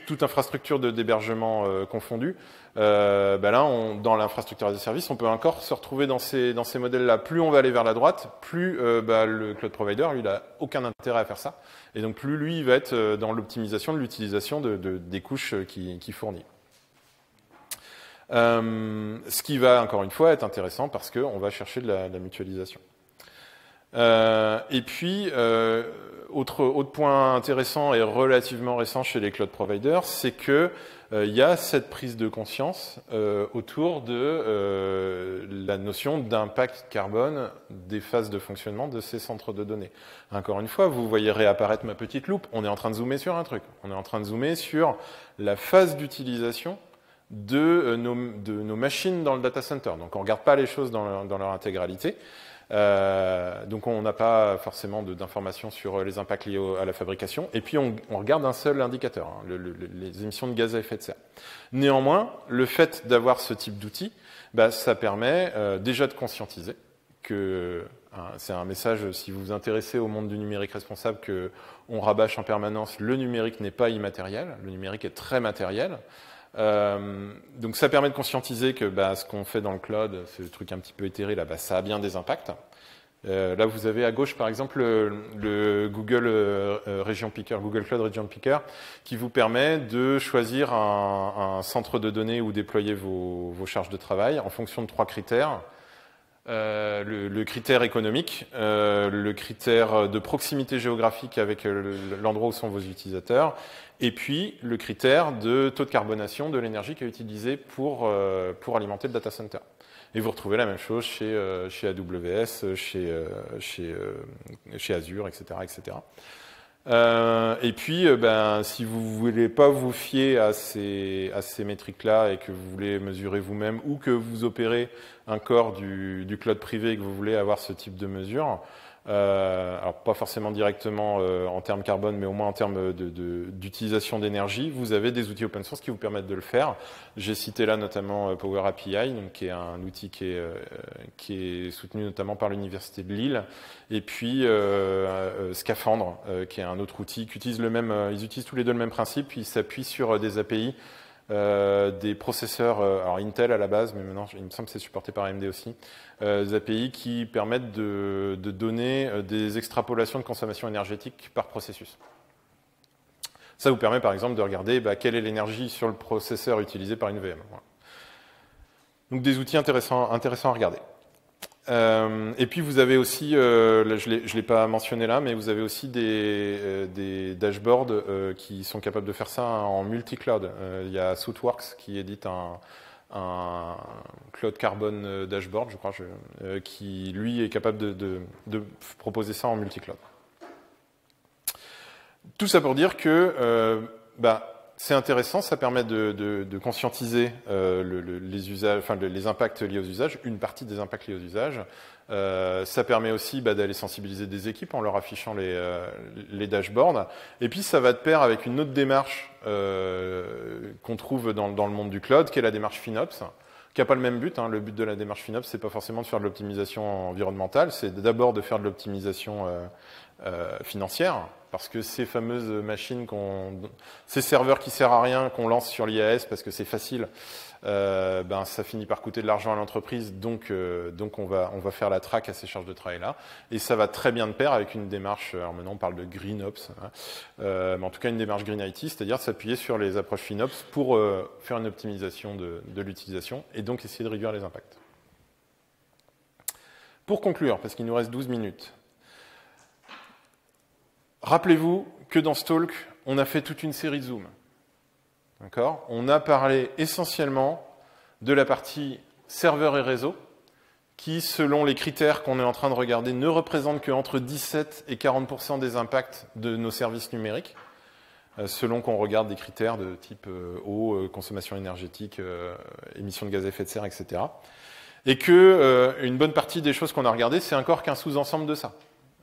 toute infrastructure d'hébergement confondue. Là, dans l'infrastructure as a service, on peut encore se retrouver dans ces modèles-là. Plus on va aller vers la droite, plus le cloud provider, lui, il n'a aucun intérêt à faire ça. Et donc, plus lui, il va être dans l'optimisation de l'utilisation des couches qu'il fournit. Ce qui va, encore une fois, être intéressant parce qu'on va chercher de la mutualisation. Et puis, autre point intéressant et relativement récent chez les cloud providers, c'est que il y a cette prise de conscience autour de la notion d'impact carbone des phases de fonctionnement de ces centres de données. Encore une fois, vous voyez réapparaître ma petite loupe, on est en train de zoomer sur un truc. On est en train de zoomer sur la phase d'utilisation de nos machines dans le data center. Donc on ne regarde pas les choses dans leur intégralité. Donc on n'a pas forcément d'informations sur les impacts liés à la fabrication, et puis on regarde un seul indicateur, les émissions de gaz à effet de serre. Néanmoins, le fait d'avoir ce type d'outil, ça permet déjà de conscientiser que c'est un message, si vous vous intéressez au monde du numérique responsable, qu'on rabâche en permanence, le numérique n'est pas immatériel, le numérique est très matériel. Donc ça permet de conscientiser que ce qu'on fait dans le cloud, ce truc un petit peu éthéré là, ça a bien des impacts. Là vous avez à gauche par exemple le Google Region Picker, Google Cloud Region Picker, qui vous permet de choisir un centre de données où déployer vos charges de travail en fonction de 3 critères. le critère économique, le critère de proximité géographique avec l'endroit où sont vos utilisateurs, et puis le critère de taux de carbonation de l'énergie qui est utilisée pour alimenter le data center. Et vous retrouvez la même chose chez AWS, chez Azure, etc., etc. Et puis, si vous ne voulez pas vous fier à ces métriques-là et que vous voulez mesurer vous-même ou que vous opérez un corps du cloud privé et que vous voulez avoir ce type de mesure, alors pas forcément directement en termes carbone, mais au moins en termes d'utilisation d'énergie, vous avez des outils open source qui vous permettent de le faire. J'ai cité là notamment Power API, donc, qui est un outil qui est soutenu notamment par l'Université de Lille, et puis Scaphandre, qui est un autre outil qui utilise ils utilisent tous les deux le même principe, ils s'appuient sur des API, des processeurs, alors Intel à la base, mais maintenant il me semble que c'est supporté par AMD aussi, des API qui permettent de donner des extrapolations de consommation énergétique par processus. Ça vous permet par exemple de regarder quelle est l'énergie sur le processeur utilisé par une VM. Voilà. Donc des outils intéressants à regarder. Et puis vous avez aussi, je ne l'ai pas mentionné là, mais vous avez aussi des dashboards qui sont capables de faire ça en multi-cloud. Il y a Southworks qui édite un Cloud Carbon dashboard, je crois, qui lui est capable de proposer ça en multi-cloud. Tout ça pour dire que c'est intéressant, ça permet de conscientiser les usages, enfin les impacts liés aux usages, une partie des impacts liés aux usages. Ça permet aussi d'aller sensibiliser des équipes en leur affichant les dashboards. Et puis ça va de pair avec une autre démarche qu'on trouve dans le monde du cloud, qui est la démarche FinOps, qui n'a pas le même but. Le but de la démarche FinOps, c'est pas forcément de faire de l'optimisation environnementale, c'est d'abord de faire de l'optimisation financière, parce que ces fameuses machines, ces serveurs qui servent à rien qu'on lance sur l'IaaS parce que c'est facile, ça finit par coûter de l'argent à l'entreprise, donc on va faire la traque à ces charges de travail là, et ça va très bien de pair avec une démarche. Alors maintenant on parle de GreenOps, mais en tout cas une démarche Green IT, c'est-à-dire s'appuyer sur les approches FinOps pour faire une optimisation de l'utilisation et donc essayer de réduire les impacts. Pour conclure, parce qu'il nous reste 12 minutes. Rappelez-vous que dans ce talk, on a fait toute une série de zooms. D'accord ? On a parlé essentiellement de la partie serveur et réseau, qui, selon les critères qu'on est en train de regarder, ne représente qu'entre 17 et 40% des impacts de nos services numériques, selon qu'on regarde des critères de type eau, consommation énergétique, émissions de gaz à effet de serre, etc. Et que une bonne partie des choses qu'on a regardées, c'est encore qu'un sous-ensemble de ça.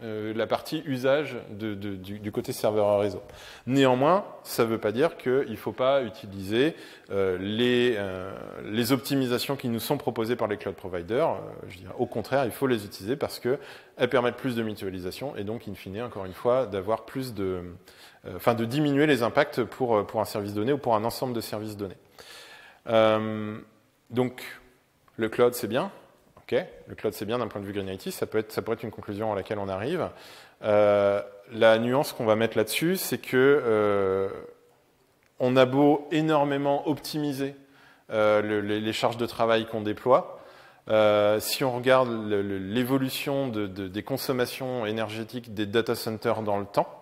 La partie usage du côté serveur à réseau. Néanmoins, ça ne veut pas dire qu'il ne faut pas utiliser les optimisations qui nous sont proposées par les cloud providers. Je dirais, au contraire, il faut les utiliser parce qu'elles permettent plus de mutualisation et donc, in fine, encore une fois, d'avoir plus de diminuer les impacts pour un service donné ou pour un ensemble de services donnés. Donc, le cloud, c'est bien. Okay. Le cloud, c'est bien d'un point de vue Green IT, ça peut être une conclusion à laquelle on arrive. La nuance qu'on va mettre là-dessus, c'est que on a beau énormément optimiser les charges de travail qu'on déploie, si on regarde l'évolution des consommations énergétiques des data centers dans le temps,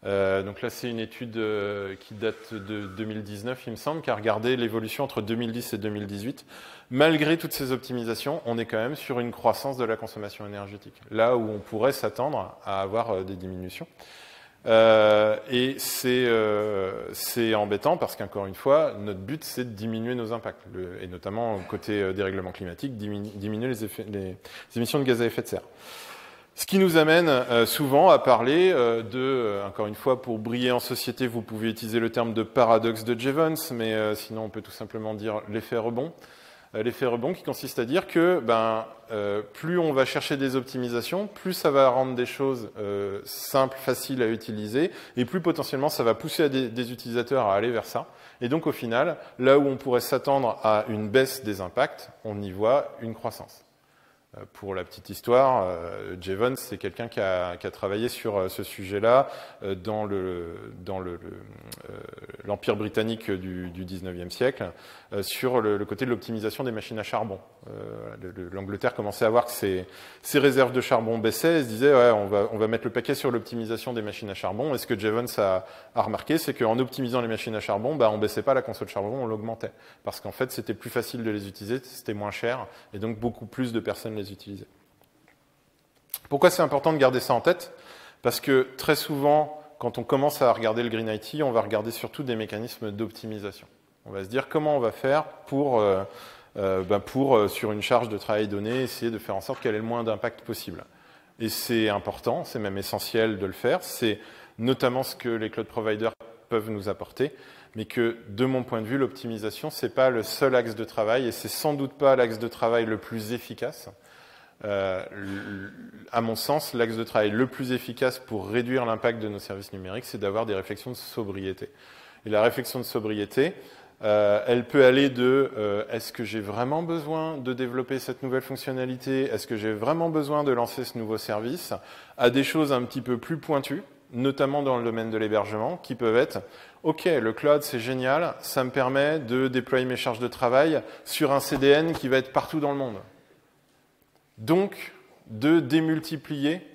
donc là, c'est une étude qui date de 2019, il me semble, qui a regardé l'évolution entre 2010 et 2018. Malgré toutes ces optimisations, on est quand même sur une croissance de la consommation énergétique, là où on pourrait s'attendre à avoir des diminutions. Et c'est embêtant parce qu'encore une fois, notre but, c'est de diminuer nos impacts, et notamment côté dérèglement climatique, diminuer les émissions de gaz à effet de serre. Ce qui nous amène souvent à parler encore une fois, pour briller en société, vous pouvez utiliser le terme de paradoxe de Jevons, mais sinon on peut tout simplement dire l'effet rebond. L'effet rebond qui consiste à dire que plus on va chercher des optimisations, plus ça va rendre des choses simples, faciles à utiliser, et plus potentiellement ça va pousser des utilisateurs à aller vers ça. Et donc au final, là où on pourrait s'attendre à une baisse des impacts, on y voit une croissance. Pour la petite histoire, Jevons, c'est quelqu'un qui a travaillé sur ce sujet-là dans l'Empire britannique du 19e siècle, sur le côté de l'optimisation des machines à charbon. L'Angleterre commençait à voir que ses réserves de charbon baissaient et se disait ouais, on va mettre le paquet sur l'optimisation des machines à charbon. Et ce que Jevons a remarqué, c'est qu'en optimisant les machines à charbon, on baissait pas la conso de charbon, on l'augmentait. Parce qu'en fait, c'était plus facile de les utiliser, c'était moins cher, et donc beaucoup plus de personnes les utiliser. Pourquoi c'est important de garder ça en tête? Parce que très souvent, quand on commence à regarder le Green IT, on va regarder surtout des mécanismes d'optimisation. On va se dire comment on va faire pour sur une charge de travail donnée, essayer de faire en sorte qu'elle ait le moins d'impact possible. Et c'est important, c'est même essentiel de le faire. C'est notamment ce que les cloud providers peuvent nous apporter, mais que, de mon point de vue, l'optimisation, ce n'est pas le seul axe de travail, et c'est sans doute pas l'axe de travail le plus efficace. À mon sens, l'axe de travail le plus efficace pour réduire l'impact de nos services numériques, c'est d'avoir des réflexions de sobriété. Et la réflexion de sobriété, elle peut aller de est-ce que j'ai vraiment besoin de développer cette nouvelle fonctionnalité, est-ce que j'ai vraiment besoin de lancer ce nouveau service, à des choses un petit peu plus pointues, notamment dans le domaine de l'hébergement, qui peuvent être ok, le cloud c'est génial, ça me permet de déployer mes charges de travail sur un CDN qui va être partout dans le monde. Donc, de démultiplier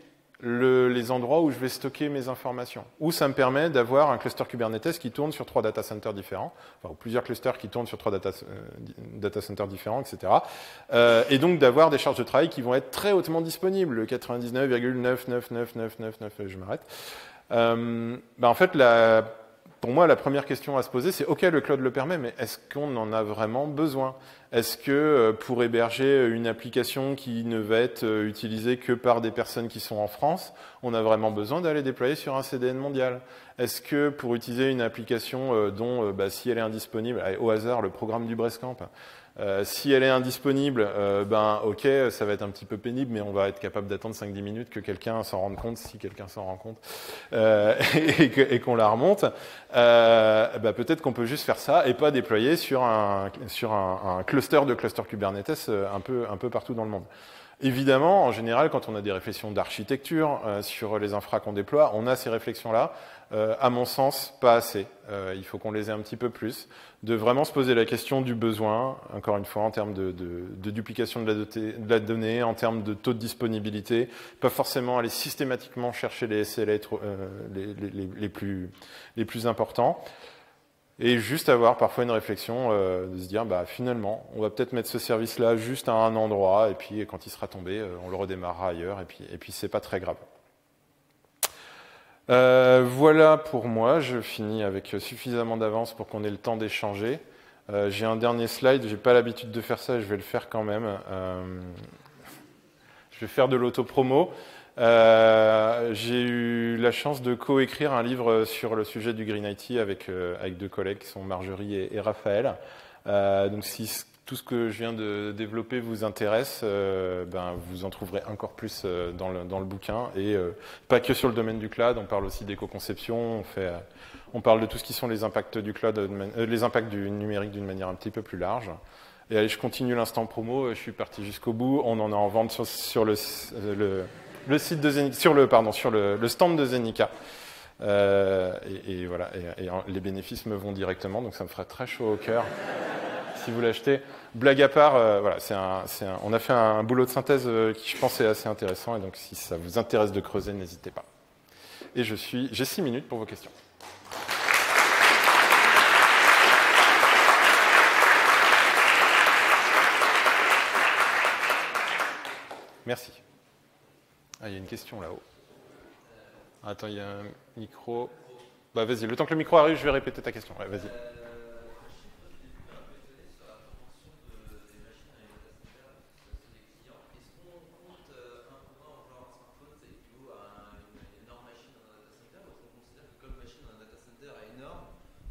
les endroits où je vais stocker mes informations. Ou ça me permet d'avoir un cluster Kubernetes qui tourne sur 3 data centers différents, enfin, ou plusieurs clusters qui tournent sur 3 data centers différents, etc. Et donc d'avoir des charges de travail qui vont être très hautement disponibles, le 99,99999, je m'arrête. En fait, pour moi, la première question à se poser, c'est ok, le cloud le permet, mais est-ce qu'on en a vraiment besoin? Est-ce que pour héberger une application qui ne va être utilisée que par des personnes qui sont en France, on a vraiment besoin d'aller déployer sur un CDN mondial? Est-ce que pour utiliser une application dont, si elle est indisponible, au hasard, le programme du Breastcamp, si elle est indisponible, ok, ça va être un petit peu pénible, mais on va être capable d'attendre 5-10 minutes que quelqu'un s'en rende compte, si quelqu'un s'en rend compte, et qu'on la remonte. Peut-être qu'on peut juste faire ça et pas déployer sur un cluster de cluster Kubernetes un peu partout dans le monde. Évidemment, en général, quand on a des réflexions d'architecture sur les infras qu'on déploie, on a ces réflexions-là. À mon sens, pas assez. Il faut qu'on les ait un petit peu plus. De vraiment se poser la question du besoin, encore une fois, en termes de duplication de la donnée, en termes de taux de disponibilité. Pas forcément aller systématiquement chercher les SLA les plus importants. Et juste avoir parfois une réflexion de se dire, finalement, on va peut-être mettre ce service-là juste à un endroit, et puis quand il sera tombé, on le redémarrera ailleurs, et puis c'est pas très grave. Voilà pour moi, je finis avec suffisamment d'avance pour qu'on ait le temps d'échanger. J'ai un dernier slide, j'ai pas l'habitude de faire ça, je vais le faire quand même. Je vais faire de l'autopromo. J'ai eu la chance de coécrire un livre sur le sujet du Green IT avec deux collègues qui sont Marjorie et Raphaël. Donc si tout ce que je viens de développer vous intéresse, vous en trouverez encore plus dans le bouquin. Et pas que sur le domaine du cloud, on parle aussi d'éco-conception, on parle de tout ce qui sont les impacts du cloud, les impacts du numérique d'une manière un petit peu plus large. Et allez, je continue l'instant promo, je suis parti jusqu'au bout. On en a en vente sur le site de Zenica, sur le stand de Zenica. Et voilà, et les bénéfices me vont directement, donc ça me ferait très chaud au cœur si vous l'achetez. Blague à part, voilà, on a fait un boulot de synthèse qui, je pense, est assez intéressant, et donc si ça vous intéresse de creuser, n'hésitez pas. Et j'ai 6 minutes pour vos questions. Merci. Ah, il y a une question là-haut. Attends, il y a un micro. Vas-y, le temps que le micro arrive, je vais répéter ta question. Ouais, vas-y.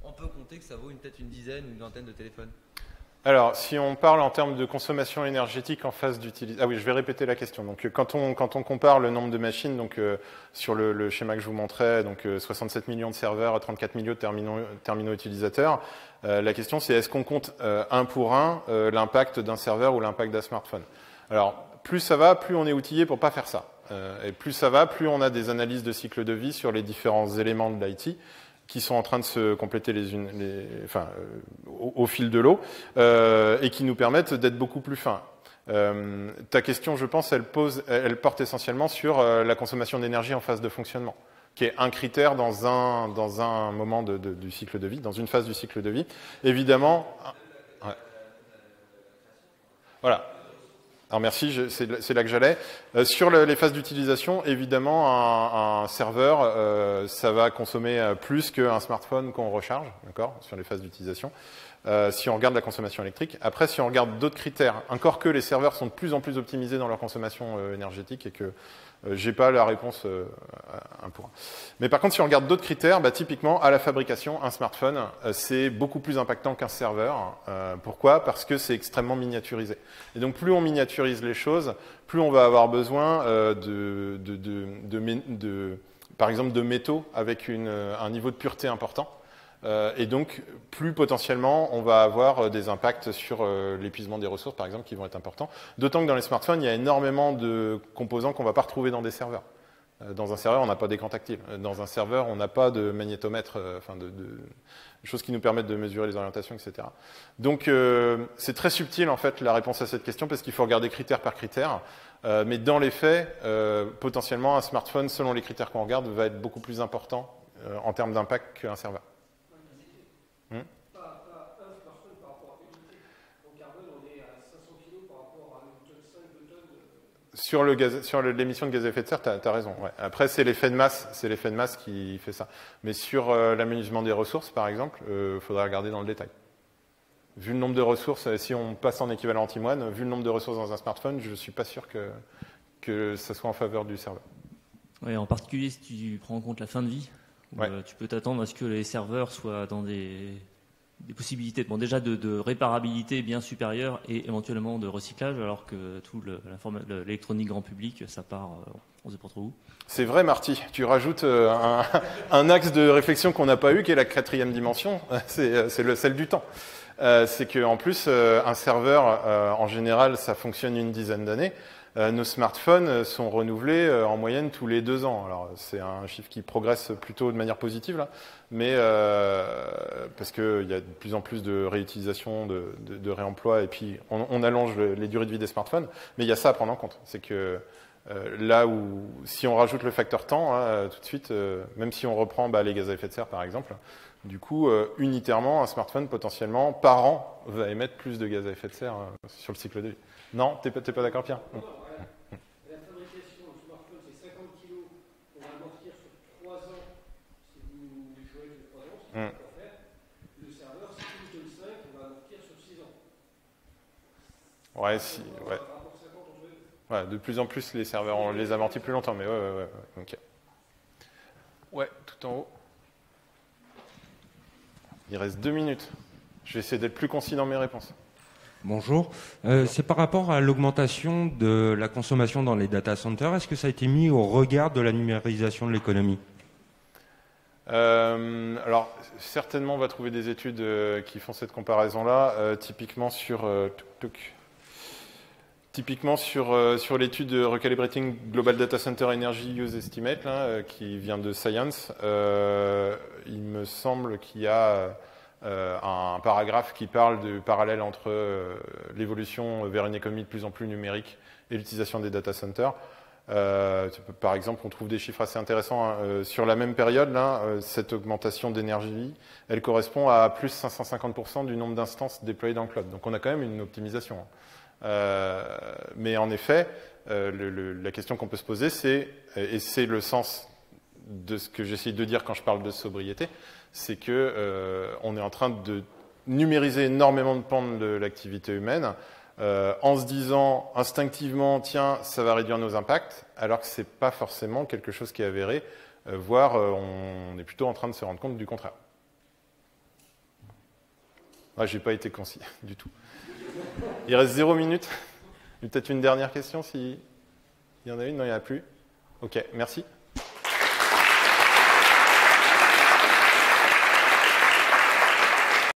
On peut compter que ça vaut peut-être une dizaine ou une vingtaine de téléphones.
Alors, si on parle en termes de consommation énergétique en phase d'utilisation... Ah oui, je vais répéter la question. Donc, quand on compare le nombre de machines, donc sur le schéma que je vous montrais, donc 67 millions de serveurs, 34 millions de terminaux utilisateurs, la question c'est est-ce qu'on compte un pour un l'impact d'un serveur ou l'impact d'un smartphone? Alors, plus ça va, plus on est outillé pour pas faire ça. Et plus ça va, plus on a des analyses de cycle de vie sur les différents éléments de l'IT qui sont en train de se compléter au fil de l'eau et qui nous permettent d'être beaucoup plus fins. Ta question, je pense, elle porte essentiellement sur la consommation d'énergie en phase de fonctionnement, qui est un critère dans un moment du cycle de vie, dans une phase du cycle de vie. Évidemment, ouais. Voilà. Alors merci, c'est là que j'allais. Sur les phases d'utilisation, évidemment, un serveur, ça va consommer plus qu'un smartphone qu'on recharge, d'accord, sur les phases d'utilisation. Si on regarde la consommation électrique. Après, si on regarde d'autres critères, encore que les serveurs sont de plus en plus optimisés dans leur consommation énergétique et que j'ai pas la réponse un pour un. Mais par contre, si on regarde d'autres critères, typiquement, à la fabrication, un smartphone, c'est beaucoup plus impactant qu'un serveur. Pourquoi ? Parce que c'est extrêmement miniaturisé. Et donc, plus on miniaturise les choses, plus on va avoir besoin par exemple, de métaux avec un niveau de pureté important. Et donc, plus potentiellement, on va avoir des impacts sur l'épuisement des ressources, par exemple, qui vont être importants. D'autant que dans les smartphones, il y a énormément de composants qu'on ne va pas retrouver dans des serveurs. Dans un serveur, on n'a pas d'écran tactile. Dans un serveur, on n'a pas de magnétomètre, de choses qui nous permettent de mesurer les orientations, etc. Donc, c'est très subtil, en fait, la réponse à cette question, parce qu'il faut regarder critère par critère. Mais dans les faits, potentiellement, un smartphone, selon les critères qu'on regarde, va être beaucoup plus important en termes d'impact qu'un serveur.
Pas un smartphone par rapport à l'unité. En carbone, on est à 500 kg par rapport à 1,5 tonnes.
Sur l'émission de gaz à effet de serre, tu as raison. Ouais. Après, c'est l'effet de masse qui fait ça. Mais sur l'aménagement des ressources, par exemple, il faudra regarder dans le détail. Vu le nombre de ressources, si on passe en équivalent antimoine, vu le nombre de ressources dans un smartphone, je ne suis pas sûr que ça soit en faveur du serveur.
Oui, en particulier si tu prends en compte la fin de vie.
Ouais.
Tu peux t'attendre à ce que les serveurs soient dans des possibilités déjà de réparabilité bien supérieures et éventuellement de recyclage, alors que tout l'électronique grand public, ça part, on ne sait pas trop où.
C'est vrai, Marty. Tu rajoutes un axe de réflexion qu'on n'a pas eu, qui est la 4e dimension, c'est celle du temps. C'est qu'en plus, un serveur, en général, ça fonctionne une dizaine d'années. Nos smartphones sont renouvelés en moyenne tous les 2 ans. Alors c'est un chiffre qui progresse plutôt de manière positive là, mais parce qu'il y a de plus en plus de réutilisation, de réemploi, et puis on allonge les durées de vie des smartphones. Mais il y a ça à prendre en compte, c'est que là où si on rajoute le facteur temps, tout de suite, même si on reprend les gaz à effet de serre par exemple, du coup unitairement un smartphone potentiellement par an va émettre plus de gaz à effet de serre sur le cycle de vie. Non, t'es pas d'accord, Pierre?
La fabrication du smartphone, c'est 50 kg. On va amortir sur 3 ans. Si vous jouez sur 3 ans, c'est ce qu'on va faire. Le serveur, c'est 1,5 tonnes, on va amortir sur 6 ans.
Ouais, si, ouais. Ouais, de plus en plus, les serveurs, on les amortit plus longtemps, mais ouais. Ok. Ouais, tout en haut. Il reste 2 minutes. Je vais essayer d'être plus concis dans mes réponses.
Bonjour. C'est par rapport à l'augmentation de la consommation dans les data centers. Est-ce que ça a été mis au regard de la numérisation de l'économie ?
Alors, certainement, on va trouver des études qui font cette comparaison-là, typiquement sur l'étude de Recalibrating Global Data Center Energy Use Estimate, là, qui vient de Science. Il me semble qu'il y a un paragraphe qui parle du parallèle entre l'évolution vers une économie de plus en plus numérique et l'utilisation des data centers. Par exemple, on trouve des chiffres assez intéressants. Sur la même période, là, cette augmentation d'énergie, elle correspond à plus 550% du nombre d'instances déployées dans le cloud. Donc on a quand même une optimisation. Mais en effet, la question qu'on peut se poser, c'est, et c'est le sens de ce que j'essaye de dire quand je parle de sobriété, c'est que on est en train de numériser énormément de pans de l'activité humaine en se disant instinctivement, tiens, ça va réduire nos impacts, alors que c'est pas forcément quelque chose qui est avéré, voire on est plutôt en train de se rendre compte du contraire. J'ai pas été concis du tout. Il reste 0 minute. Peut-être une dernière question, s'il y en a une. Non, il n'y en a plus. Ok, merci.